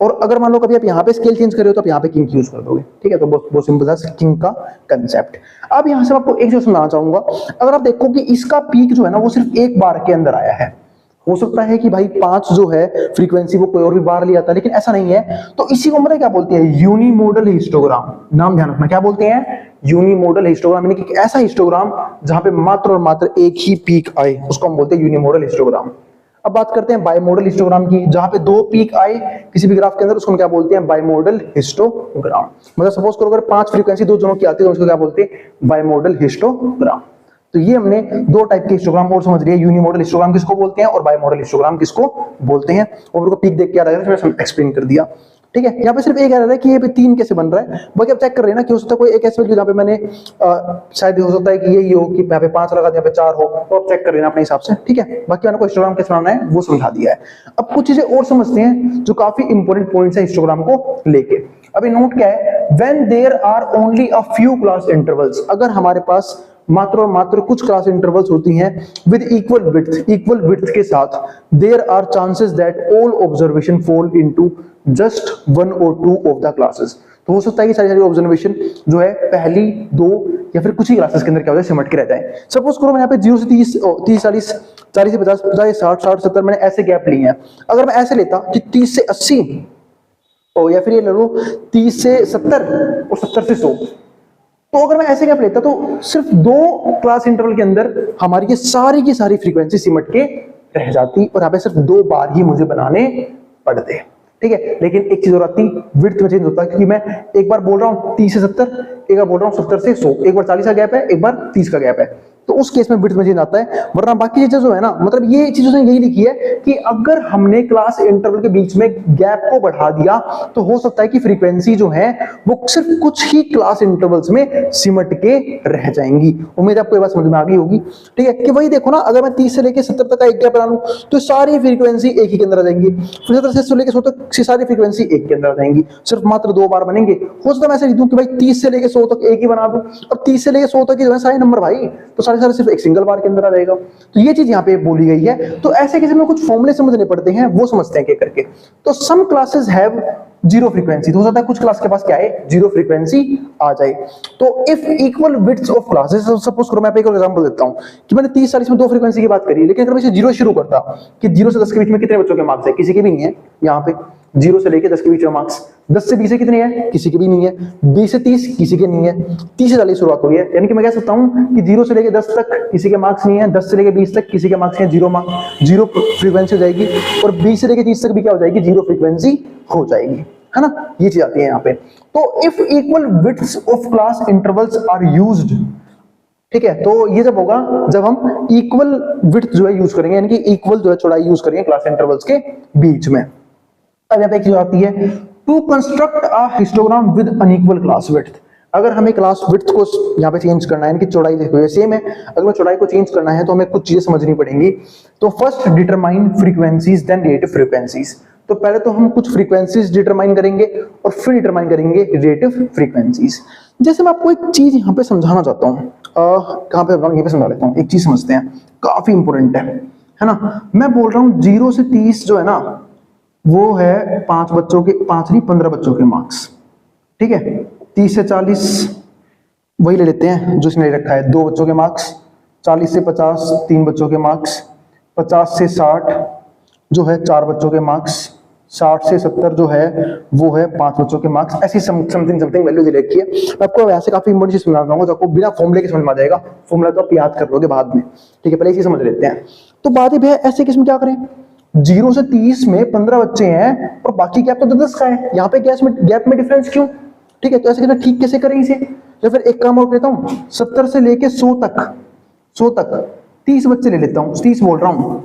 और अगर मान लो कभी आप यहाँ पे स्केल चेंज कर रहे हो तो आप यहाँ पे किंक यूज कर दोगे, ठीक है। तो बहुत सिंपल सा किंक का कंसेप्ट। अब यहाँ से आपको एक चीज समझाना चाहूंगा, अगर आप देखो कि इसका पीक जो है ना वो सिर्फ एक बार के अंदर आया है, हो सकता है कि भाई 5 जो है फ्रीक्वेंसी वो कोई और भी बार लिया था, लेकिन ऐसा नहीं है। तो इसी को मतलब क्या बोलते हैं, यूनिमोडल हिस्टोग्राम। नाम ध्यान रखना, क्या बोलते हैं, यूनिमोडल हिस्टोग्राम, यानी कि ऐसा हिस्टोग्राम जहां पे मात्र और मात्र एक ही पीक आए, उसको हम बोलते हैं यूनिमोडल हिस्टोग्राम। अब बात करते हैं बाइमोडल हिस्टोग्राम की, जहां पे 2 पीक आए किसी भी ग्राफ के अंदर, उसको हम क्या बोलते हैं, बाइमोडल हिस्टोग्राम। मतलब सपोज करो अगर 5 फ्रीक्वेंसी दो दोनों की आती है तो उसको क्या बोलते हैं, बाइमोडल हिस्टोग्राम। तो ये हमने 2 टाइप के हिस्टोग्राम और समझ लिया, यूनिमोडल हिस्टोग्राम किसको बोलते हैं और बाइमोडल हिस्टोग्राम किसको बोलते हैं। और उनको पीक देख के आ रहा है, एक्सप्लेन कर दिया, ठीक है। यहाँ पे सिर्फ एक एरर है कि ये पे 3 कैसे बन रहा है, बाकी आप चेक कर रहे हैं ना कि हो सकता है कोई एक ऐसे वैल्यू जहाँ पे मैंने शायद हो सकता है कि यही हो कि यहाँ पे 5 लगा दिया, यहाँ पे 4 हो, तो आप चेक कर रहे हैं अपने हिसाब से, ठीक है। बाकी मैंने को हिस्टोग्राम कैसे बनाना है वो समझा दिया है। अब कुछ चीजें और समझते हैं जो काफी इंपॉर्टेंट पॉइंट्स है हिस्टोग्राम को लेके। अभी नोट क्या है, when there are only a few class intervals, अगर हमारे पास मात्र और मात्र कुछ क्लास इंटरवल्स होती हैं विद इक्वल विड्थ के साथ, there are chances that all observation fall into just 1 और 2 ऑफ द क्लासेस। तो हो सकता है कि सारी ऑब्जर्वेशन जो है पहली 2 या फिर कुछ ही क्लासेस के अंदर क्या हो जाए, सिमट के रह जाए। सपोज करो मैं यहाँ पे 0 से 30 30 40 40 से 50 50 60 60 70 मैंने ऐसे गैप लिए हैं। अगर मैं ऐसे लेता कि 30 से 80 या फिर ये ले लो 30 से 70 और 70 से 100, तो अगर मैं ऐसे गैप लेता तो सिर्फ 2 क्लास इंटरवल के अंदर हमारी ये सारी की सारी फ्रीक्वेंसी सिमट के रह जाती और यहाँ पे सिर्फ 2 बार ही मुझे बनाने पड़ते, ठीक है। लेकिन एक चीज और आती, विड्थ में चेंज होता है, क्योंकि मैं एक बार बोल रहा हूँ 30 से 70, एक बार बोल रहा हूँ 70 से 100, एक बार 40 का गैप है, एक बार 30 का गैप है, तो उस केस में विड्थ में चेंज आता है। वरना बाकी चीजें जो है ना, मतलब ये चीज उसने यही लिखी है कि अगर हमने क्लास इंटरवल के बीच में गैप को बढ़ा दिया तो हो सकता है कि फ्रीक्वेंसी जो है वो सिर्फ कुछ ही क्लास इंटरवल्स में सिमट के रह जाएंगी। उम्मीद आपको ये बात समझ में आ गई होगी, ठीक है। कि वही देखो ना, अगर मैं 30 से लेके 70 तक का एक गैप बना लूं तो सारी फ्रीक्वेंसी एक ही के अंदर आ जाएंगी, फिर 70 से लेके 100 तक सारी फ्रीक्वेंसी एक के अंदर आ जाएंगी, सिर्फ मात्र 2 बार बनेंगे। हो सकता है मैं ऐसे लिख दूं कि भाई 30 से लेके 100 तक एक ही बना दूं, अब 30 से लेके 100 तक के सारे नंबर भाई, तो सारे सिर्फ एक सिंगल बार के अंदर आ जाएगा। तो ये चीज यहाँ पे बोली गई है। तो ऐसे किसी में कुछ फॉर्मूले समझने पड़ते हैं, वो समझते हैं क्या करके। तो सम क्लासेस हैव 0 फ्रीक्वेंसी, तो हो सकता है कुछ क्लास के पास क्या है, 0 फ्रीक्वेंसी आ जाए। तो if equal widths of classes, suppose करो मैं एक एग्जांपल देता हूं कि मैंने 30 40 में 2 फ्रीक्वेंसी की बात करी, लेकिन अगर मैं इसे 0 शुरू करता कि 0 से 10 के बीच में कितने बच्चों के मार्क्स है, किसी के भी नहीं है। यहाँ पे 0 से लेके 10 के बीच में मार्क्स, 10 से 20 से कितने हैं, किसी के भी नहीं है। 20 से 30 किसी के नहीं है। 30 से 40 शुरुआत हुई है, यानी कि मैं कह सकता हूं कि 0 से लेके 10 तक किसी के मार्क्स नहीं है, 10 से लेके 20 तक किसी के मार्क्स हैं, 0 फ्रीक्वेंसी हो जाएगी, और 20 से लेके 30 तक भी क्या हो जाएगी, 0 फ्रीक्वेंसी हो जाएगी, है ना। ये चीज आती है यहाँ पे। तो if equal widths of class intervals are used, ठीक है, तो ये जब होगा जब हम इक्वल विड्थ जो है यूज करेंगे, यानी कि इक्वल जो है चौड़ाई यूज करेंगे क्लास इंटरवल्स के बीच में। अब यहाँ पे एक चीज आती है, to construct a histogram with unequal class width. अगर हमें क्लास विड्थ को यहाँ पे चेंज करना है, इनकी चौड़ाई देखो सेम है, अगर मैं चौड़ाई को चेंज करना है तो हमें कुछ चीजें समझनी पड़ेंगी। तो first determine frequencies then relative frequencies. तो पहले तो हम कुछ फ्रीक्वेंसीज डिटरमाइन करेंगे और फिर डिटरमाइन करेंगे रिलेटिव फ्रीक्वेंसीज। जैसे मैं आपको एक चीज यहाँ पे समझाना चाहता हूँ, कहाँ पे यहीं पे समझा लेता हूँ। एक चीज समझते हैं, काफी इंपॉर्टेंट है ना। मैं बोल रहा हूँ 0 से 30 जो है ना वो है 5 बच्चों के, 5 नहीं 15 बच्चों के मार्क्स, ठीक है। 30 से 40 वही ले लेते हैं जो इसने ले रखा है, 2 बच्चों के मार्क्स। 40 से 50 3 बच्चों के मार्क्स। 50 से 60 जो है 4 बच्चों के मार्क्स। 60 से 70 जो है वो है 5 बच्चों के मार्क्स। ऐसी समथिंग वैल्यू दे रखी है। मैं आपको ऐसे काफी इंपॉर्टेंट चीज समझा दूंगा जो आपको बिना फॉर्मूले के समझ में आ जाएगा, फॉर्मूला तो आप याद कर लोगे बाद में, ठीक है। पहले इसी समझ लेते हैं। तो बात ही ऐसे किस्म क्या करें, 0 से 30 में 15 बच्चे हैं और बाकी गैप तो 10 का है, यहाँ पे गैप में डिफरेंस क्यों, ठीक है। तो ऐसे ठीक कैसे करें इसे, या फिर एक काम और लेता हूँ, 70 से लेके 100 तक 30 बच्चे ले लेता हूँ, 30 बोल रहा हूँ,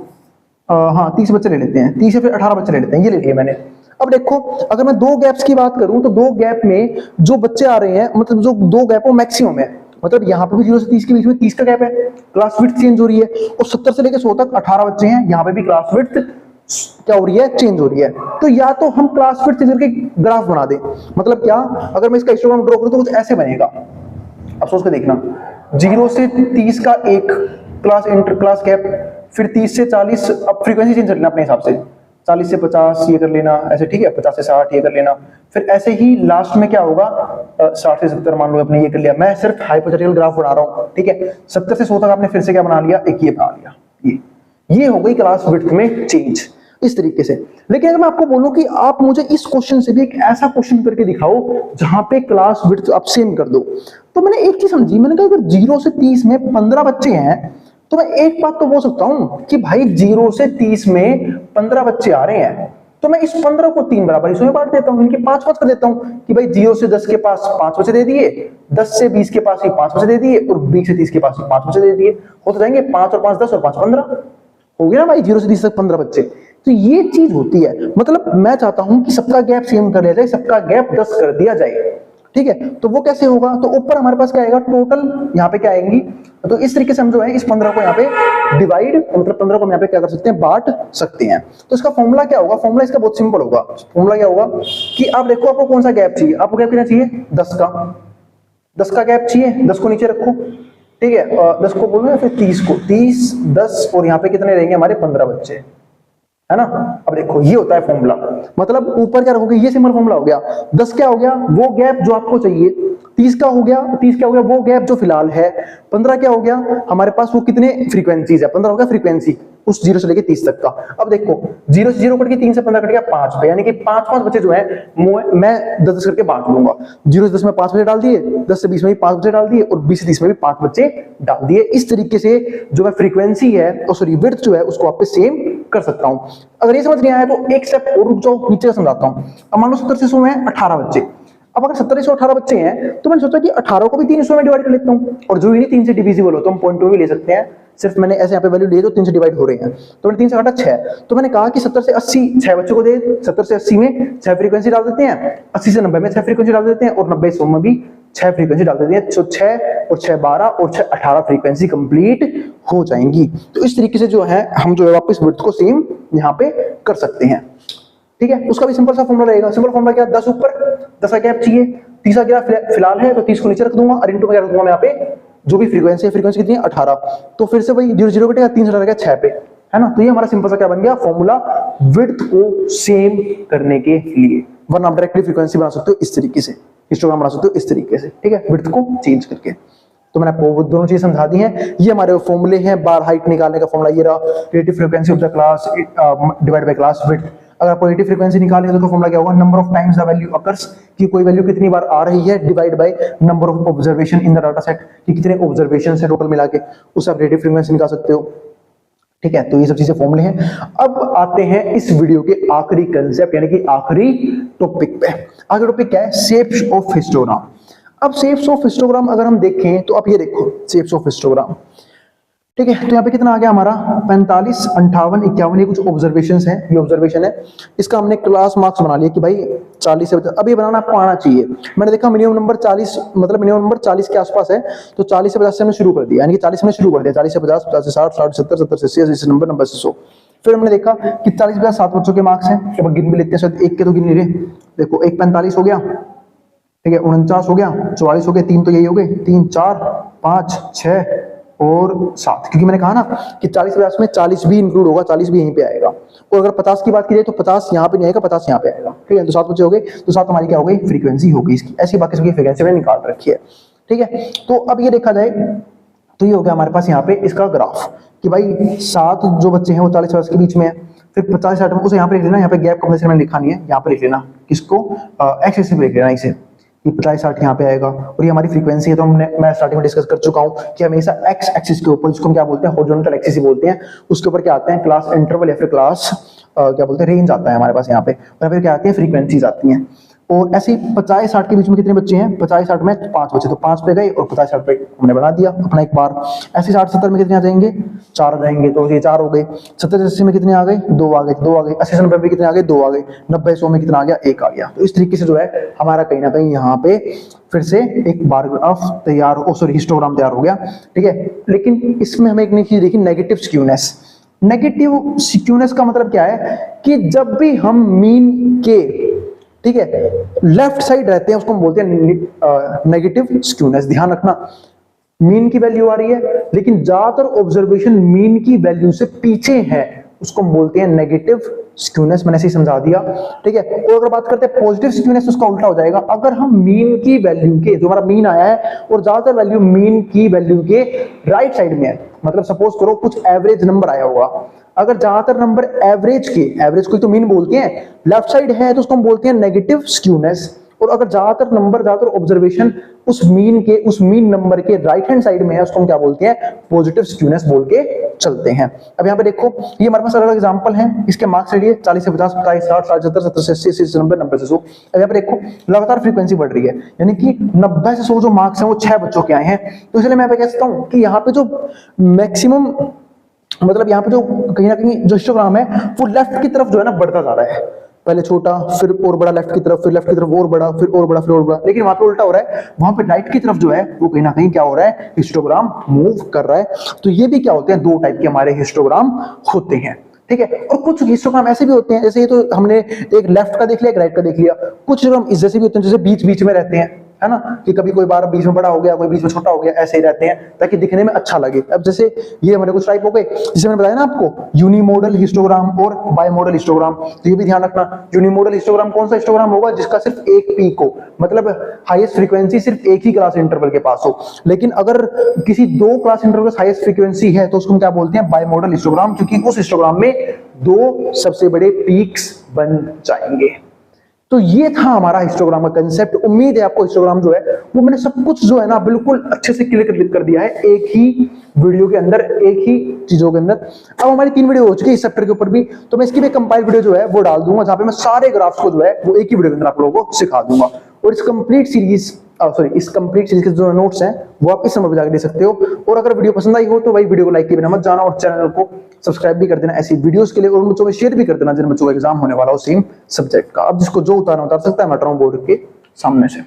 हाँ 30 बच्चे ले लेते हैं, 30 या फिर 18 बच्चे ले लेते हैं, ये ले लिए मैंने। अब देखो अगर मैं 2 गैप्स की बात करूं तो 2 गैप में जो बच्चे आ रहे हैं, मतलब जो 2 गैप वो मैक्सिमम है, मतलब यहाँ पे भी 0 से 30 के बीच में 30 का गैप है, क्लास विड्थ चेंज हो रही है। और 70 से लेकर 100 तक 18 बच्चे हैं, यहाँ पे भी क्लास विड्थ क्या हो रही है, चेंज हो रही है। तो या तो हम क्लास विड्थ चेंज करके ग्राफ बना दें, मतलब क्या, अगर मैं इसका हिस्टोग्राम ड्रॉ करूं तो कुछ ऐसे बनेगा। अब सोच के देखना, 0 से 30 का एक क्लास इंटर क्लास गैप, फिर 30 से 40, अब फ्रीक्वेंसी चेंज कर लेना अपने हिसाब से, 40 से 50 ये कर लेना ऐसे, ठीक है, 50 से 60 ये कर लेना, फिर ऐसे ही लास्ट में क्या होगा 60 से 70 मान लो अपने ये कर लिया। मैं सिर्फ हाइपोथेटिकल ग्राफ बना रहा हूँ, ठीक है। 70 से 100 तक आपने फिर से क्या बना लिया, एक ये बना लिया, ये हो गई क्लास विड्थ में चेंज इस तरीके से। लेकिन अगर मैं आपको बोलूं कि आप मुझे इस क्वेश्चन से भी एक ऐसा क्वेश्चन करके दिखाओ जहां पे क्लास विड्थ आप सेम कर दो, तो मैंने एक चीज समझी, मैंने कहा अगर 0 से 30 में 15 बच्चे हैं तो मैं एक बात तो बोल सकता हूं कि भाई 0 से 30 में 15 बच्चे आ रहे हैं, तो मैं इस 15 को 3 बराबर हिस्सों में बांट देता हूं, इनके 5-5 कर देता हूं कि भाई 0 से 10 के पास 5 बच्चे दे दिए, 10 से 20 के पास ही 5 बच्चे दे दिए, और 20 से 30 के पास ही 5 बच्चे दे दिए, हो तो जाएंगे 5 और 5 10 और 5 15, हो गया ना भाई 0 से 30 तक 15 बच्चे। तो ये चीज होती है, मतलब मैं चाहता हूं कि सबका गैप सेम कर लिया जाए, सबका गैप 10 कर दिया जाए, ठीक है। तो वो कैसे होगा, तो ऊपर हमारे पास क्या आएगा, टोटल यहाँ पे क्या आएंगी, तो इस तरीके से हम जो है इस 15 को यहाँ पे डिवाइड, मतलब 15 को हम यहाँ पे क्या कर सकते हैं, बांट सकते हैं। तो इसका फॉर्मूला क्या होगा, फॉर्मूला इसका बहुत सिंपल होगा। फॉर्मूला क्या होगा कि आप देखो आपको कौन सा गैप चाहिए, आपको गैप कितना चाहिए, 10 का गैप चाहिए, 10 को नीचे रखो, ठीक है, 10 को बोलो या फिर 30 को, 30 10 और यहाँ पे कितने रहेंगे हमारे 15 बच्चे, है ना। अब देखो ये होता है फॉर्मूला, मतलब ऊपर क्या रखोगे, ये सिंपल फॉर्मूला हो गया। 10 क्या हो गया, वो गैप जो आपको चाहिए, 30 का हो गया, 30 क्या हो गया, वो गैप जो फिलहाल है, 15 क्या हो गया हमारे पास, वो कितने फ्रीक्वेंसीज है, 15 हो गया फ्रीक्वेंसी उस 0 से लेके 30 तक का। अब देखो 0 से 0 कट के 3 से 15 कट गया 5 पे, यानी कि 5-5 बच्चे जो है मैं 10-10 करके बांट लूंगा। 0 से 10 में 5 बच्चे डाल दिए, 10 से 20 में भी 5 बच्चे डाल दिए, और 20 से 30 में भी 5 बच्चे डाल दिए। इस तरीके से जो है फ्रीक्वेंसी है, सॉरी विड्थ जो है, उसको आप सेम कर सकता हूं। अगर ये समझ नहीं आया तो एक स्टेप और रुक जाओ, नीचे समझाता हूं। अब मान लो 70 से 100 में 18 बच्चे, अब अगर 70 से 18 बच्चे हैं तो मैंने सोचा कि 18 को भी 3 हिस्सों में डिवाइड कर लेता हूं, और जो भी 3 से डिविजिबल हो तो हम 0.2 भी ले सकते हैं, सिर्फ मैंने ऐसे यहाँ पे वैल्यू लिए तो 3 से डिवाइड हो रहे हैं, तो मैंने 3 से काटा 6। तो मैंने कहा कि 70 से 80 6 बच्चों को दे, 70 से 80 में 6 फ्रीक्वेंसी डाल देते हैं, 80 से 90 में 6 फ्रीक्वेंसी डाल देते हैं, और 90 से 100 में भी 6 फ्रीक्वेंसी डाल देते हैं। तो 6 और 6 12 और 6 18 फ्रीक्वेंसी कंप्लीट हो जाएंगी। तो इस तरीके से जो है हम जो है वापस विड्थ को सेम यहाँ पे कर सकते हैं, ठीक है। उसका भी सिंपल सा फॉर्मूला रहेगा। सिंपल फॉर्मूला क्या, 10 ऊपर 10 का गैप चाहिए, 30 का गैप फिलहाल है तो 30 को नीचे रख दूंगा, और इनटू में क्या रख दूंगा मैं यहाँ पे जो भी फ्रीक्वेंसी है, फ्रीक्वेंसी कितनी है 18, तो फिर से वही 0 0 कटेगा, 3 से कटेगा 6 पे, है ना। तो ये हमारा सिंपल सा क्या बन गया फॉर्मूला विड्थ को सेम करने के लिए। वरना आप डायरेक्टली फ्रीक्वेंसी बना सकते हो इस तरीके से, हिस्टोग्राम बना सकते हो इस तरीके से, ठीक है, विड्थ को चेंज करके। तो मैंने आपको दोनों चीज समझा दी हैं। ये हमारे फॉर्मूले हैं, बार हाइट निकालने का फॉर्मूला ये रहा, relative frequency of the class divide by class width. अगर आप रिलेटिव फ्रीक्वेंसी निकालेंगे तो फॉर्मूला क्या होगा, number of times the value occurs, कि कोई वैल्यू कितनी बार आ रही है, divide by number of observation in the data set, कि कितने ऑब्जर्वेशन है टोटल मिला के, उससे आप रिलेटिव फ्रीक्वेंसी निकाल सकते हो, ठीक है। तो ये सब चीजें फॉर्मूले हैं। अब आते हैं इस वीडियो के आखिरी कंसेप्ट, यानी कि आखिरी टॉपिक पे। आखिरी टॉपिक क्या है, शेप्स ऑफ हिस्टोग्राम। अब शेप्स ऑफ हिस्टोग्राम अगर हम देखें तो आप ये देखो शेप्स ऑफ हिस्टोग्राम, ठीक है। तो यहाँ पे कितना आ गया हमारा 45 58 51, ये कुछ ऑब्जर्वेशंस हैं, ये ऑब्जर्वेशन है। इसका हमने क्लास मार्क्स बना लिया कि भाई 40 से 50, अब ये बनाना आपको आना चाहिए। मैंने देखा मिनिमम नंबर 40, मतलब मिनिमम नंबर 40 के आसपास है, तो 40 से 50 से हमने शुरू कर दिया, यानी कि 40 से शुरू कर दिया, 40 से 50, 50 से 60, 60 से 70, 70 से 80, 80 से 90, 90 से 100। फिर हमने देखा कि 40 से 50 7 बच्चों के मार्क्स हैं, अब गिन भी लेते हैं, शायद एक के तो गिन नहीं रहे। देखो एक 45 हो गया, ठीक है, 49 हो गया, 44 हो गया, 3 तो यही हो गए, 3 4 5 6 और 7, क्योंकि मैंने कहा ना कि 40 50 में 40 भी इंक्लूड होगा, 40 भी यहीं पे आएगा। और अगर 50 की बात की जाए तो 50 यहाँ पे नहीं आएगा, 50 यहाँ पे आएगा, ठीक है। तो 7 बच्चे हो गए, तो 7 हमारी क्या हो गई, फ्रीक्वेंसी हो गई इसकी। ऐसी बाकी सबकी फ्रीक्वेंसी मैंने निकाल रखी है, ठीक है। तो अब ये देखा जाए तो ये हो गया हमारे पास यहाँ पे इसका ग्राफ, कि भाई 7 जो बच्चे हैं वो 40 50 के बीच में है, फिर 50 60 में उसे यहाँ पे लिख लेना, यहाँ पे गैप कंप्रेशन मैंने लिखा नहीं है, यहाँ पे लिख लेना, किसको एक्स एक्सिस पे लिख लेना इसे, कि 50 60 यहाँ पे आएगा। और ये हमारी फ्रीक्वेंसी है, तो मैं स्टार्टिंग में डिस्कस कर चुका हूँ कि हमेशा एक्स एक्सिस के ऊपर, जिसको हम क्या बोलते हैं हॉरिजॉन्टल एक्सिस ही बोलते हैं, उसके ऊपर क्या आते हैं क्लास इंटरवल या फिर क्लास क्या बोलते हैं रेंज आता है हमारे पास यहाँ पे, और फिर क्या आती है फ्रीक्वेंसीज आती हैं। और ऐसे ही 50-60 के बीच में कितने बच्चे हैं, 50-60 में 5 बच्चे, तो 5 पे गए और 50-60 पे हमने बढ़ा दिया अपना एक बार। ऐसे 60-70 में कितने आ जाएंगे, 4 आ जाएंगे, तो ये 4 हो गए। 70-80 में कितने आ गए, 2 आ गए, 2 आ गए। 80-90 में कितने आ गए, 2 आ गए। 90-100 में कितना आ गया, 1 आ गया। तो इस तरीके से जो है हमारा कहीं ना कहीं यहाँ पे फिर से एक बार ग्राफ तैयार, सॉरी हिस्टोग्राम तैयार हो गया, ठीक है। लेकिन इसमें हमें एक नई चीज देखी, नेगेटिव स्क्यूनेस। नेगेटिव स्क्यूनेस का मतलब क्या है कि जब भी हम मीन के, ठीक है, लेफ्ट साइड रहते हैं उसको हम बोलते हैं नेगेटिव स्क्यूनेस। ध्यान रखना, मीन की वैल्यू आ रही है लेकिन ज्यादातर ऑब्जर्वेशन मीन की वैल्यू से पीछे है, उसको हम बोलते हैं नेगेटिव स्क्यूनेस। मैंने ऐसे ही समझा दिया, ठीक है। और अगर बात करते हैं पॉजिटिव स्क्यूनेस, उसका उल्टा हो जाएगा। अगर हम मीन की वैल्यू के, जो हमारा मीन आया है और ज्यादातर वैल्यू मीन की वैल्यू के राइट साइड में है, मतलब सपोज करो कुछ एवरेज नंबर आया होगा, अगर ज्यादातर नंबर एवरेज के, एवरेज को तो मीन बोलते हैं, लेफ्ट साइड है तो उसको हम बोलते हैं नेगेटिव स्क्यूनेस। और अगर ज्यादातर नंबर, ज्यादातर ऑब्जर्वेशन उस मीन के, उस मीन नंबर के राइट हैंड साइड में है, उसको हम क्या बोलते हैं, पॉजिटिव स्क्यूनेस बोल के चलते हैं। अब यहाँ पे देखो, ये हमारे पास अलग एग्जांपल है, इसके मार्क्स रेडी है 40 से 50, 27, 60, 70, 70 से 80, 80 से 90, 90 से 100। अब यहाँ पे देखो लगातार फ्रीक्वेंसी बढ़ रही है, यानी कि 90 से 100 जो मार्क्स हैं वो 6 बच्चों के आए हैं। तो इसलिए मैं यहाँ पे कह सकता हूँ कि यहाँ पे जो मैक्सिमम, मतलब यहाँ पे जो कहीं ना कहीं जो हिस्टोग्राम है वो लेफ्ट की तरफ जो है ना बढ़ता जा रहा है, पहले छोटा फिर और बड़ा लेफ्ट की तरफ, फिर लेफ्ट की तरफ और बड़ा, फिर और बड़ा, फिर और बड़ा। लेकिन वहां पे उल्टा हो रहा है, वहां पे राइट की तरफ जो है वो कहीं ना कहीं क्या हो रहा है, हिस्टोग्राम मूव कर रहा है। तो ये भी क्या होते हैं, 2 टाइप के हमारे हिस्टोग्राम होते हैं, ठीक है। और कुछ हिस्टोग्राम ऐसे भी होते हैं, जैसे ये तो हमने एक लेफ्ट का देख लिया, एक राइट का देख लिया। कुछ हिस्टोग्राम इस जैसे भी होते हैं, जैसे बीच बीच में रहते हैं, है ना, कि कभी कोई बार बीच में बड़ा हो गया, कोई बीच में छोटा हो गया, ऐसे ही रहते हैं ताकि दिखने में अच्छा लगे। अब जैसे ये हमारे कुछ टाइप हो गए, जैसे मैंने बताया ना आपको, यूनिमोडल हिस्टोग्राम और बाइमोडल हिस्टोग्राम। तो ये भी ध्यान रखना, यूनिमोडल हिस्टोग्राम कौन सा हिस्टोग्राम होगा, जिसका सिर्फ एक पीक हो, मतलब हाईएस्ट फ्रीक्वेंसी सिर्फ एक ही क्लास इंटरवल के पास हो। लेकिन अगर किसी 2 क्लास इंटरवल का हाईएस्ट फ्रीक्वेंसी है तो उसको हम क्या बोलते हैं, बाइमोडल हिस्टोग्राम, क्योंकि उस हिस्टोग्राम में 2 सबसे बड़े पीक्स बन जाएंगे। तो ये था हमारा हिस्टोग्राम का कंसेप्ट। उम्मीद है आपको हिस्टोग्राम जो है वो मैंने सब कुछ जो है ना बिल्कुल अच्छे से क्लियर कर दिया है एक ही वीडियो के अंदर, एक ही चीजों के अंदर। अब हमारी 3 वीडियो हो चुकी है इस चैप्टर के ऊपर भी, तो मैं इसकी भी कंपाइल वीडियो जो है वो डाल दूंगा, जहां पे मैं सारे ग्राफ्स को जो है वो एक ही वीडियो के अंदर आप लोगों को सिखा दूंगा। और इस कंप्लीट सीरीज के जो नोट्स हैं वो आप इस समय पे जाकर दे सकते हो। और अगर वीडियो पसंद आई हो तो भाई वीडियो को लाइक किए बिना मत जाना, और चैनल को सब्सक्राइब भी कर देना ऐसी वीडियोस के लिए, और उन बच्चों में शेयर भी कर देना जिन बच्चों का एग्जाम होने वाला हो सेम सब्जेक्ट का। अब जिसको जो उतारना उतार सकता है, मैं बोर्ड के सामने से।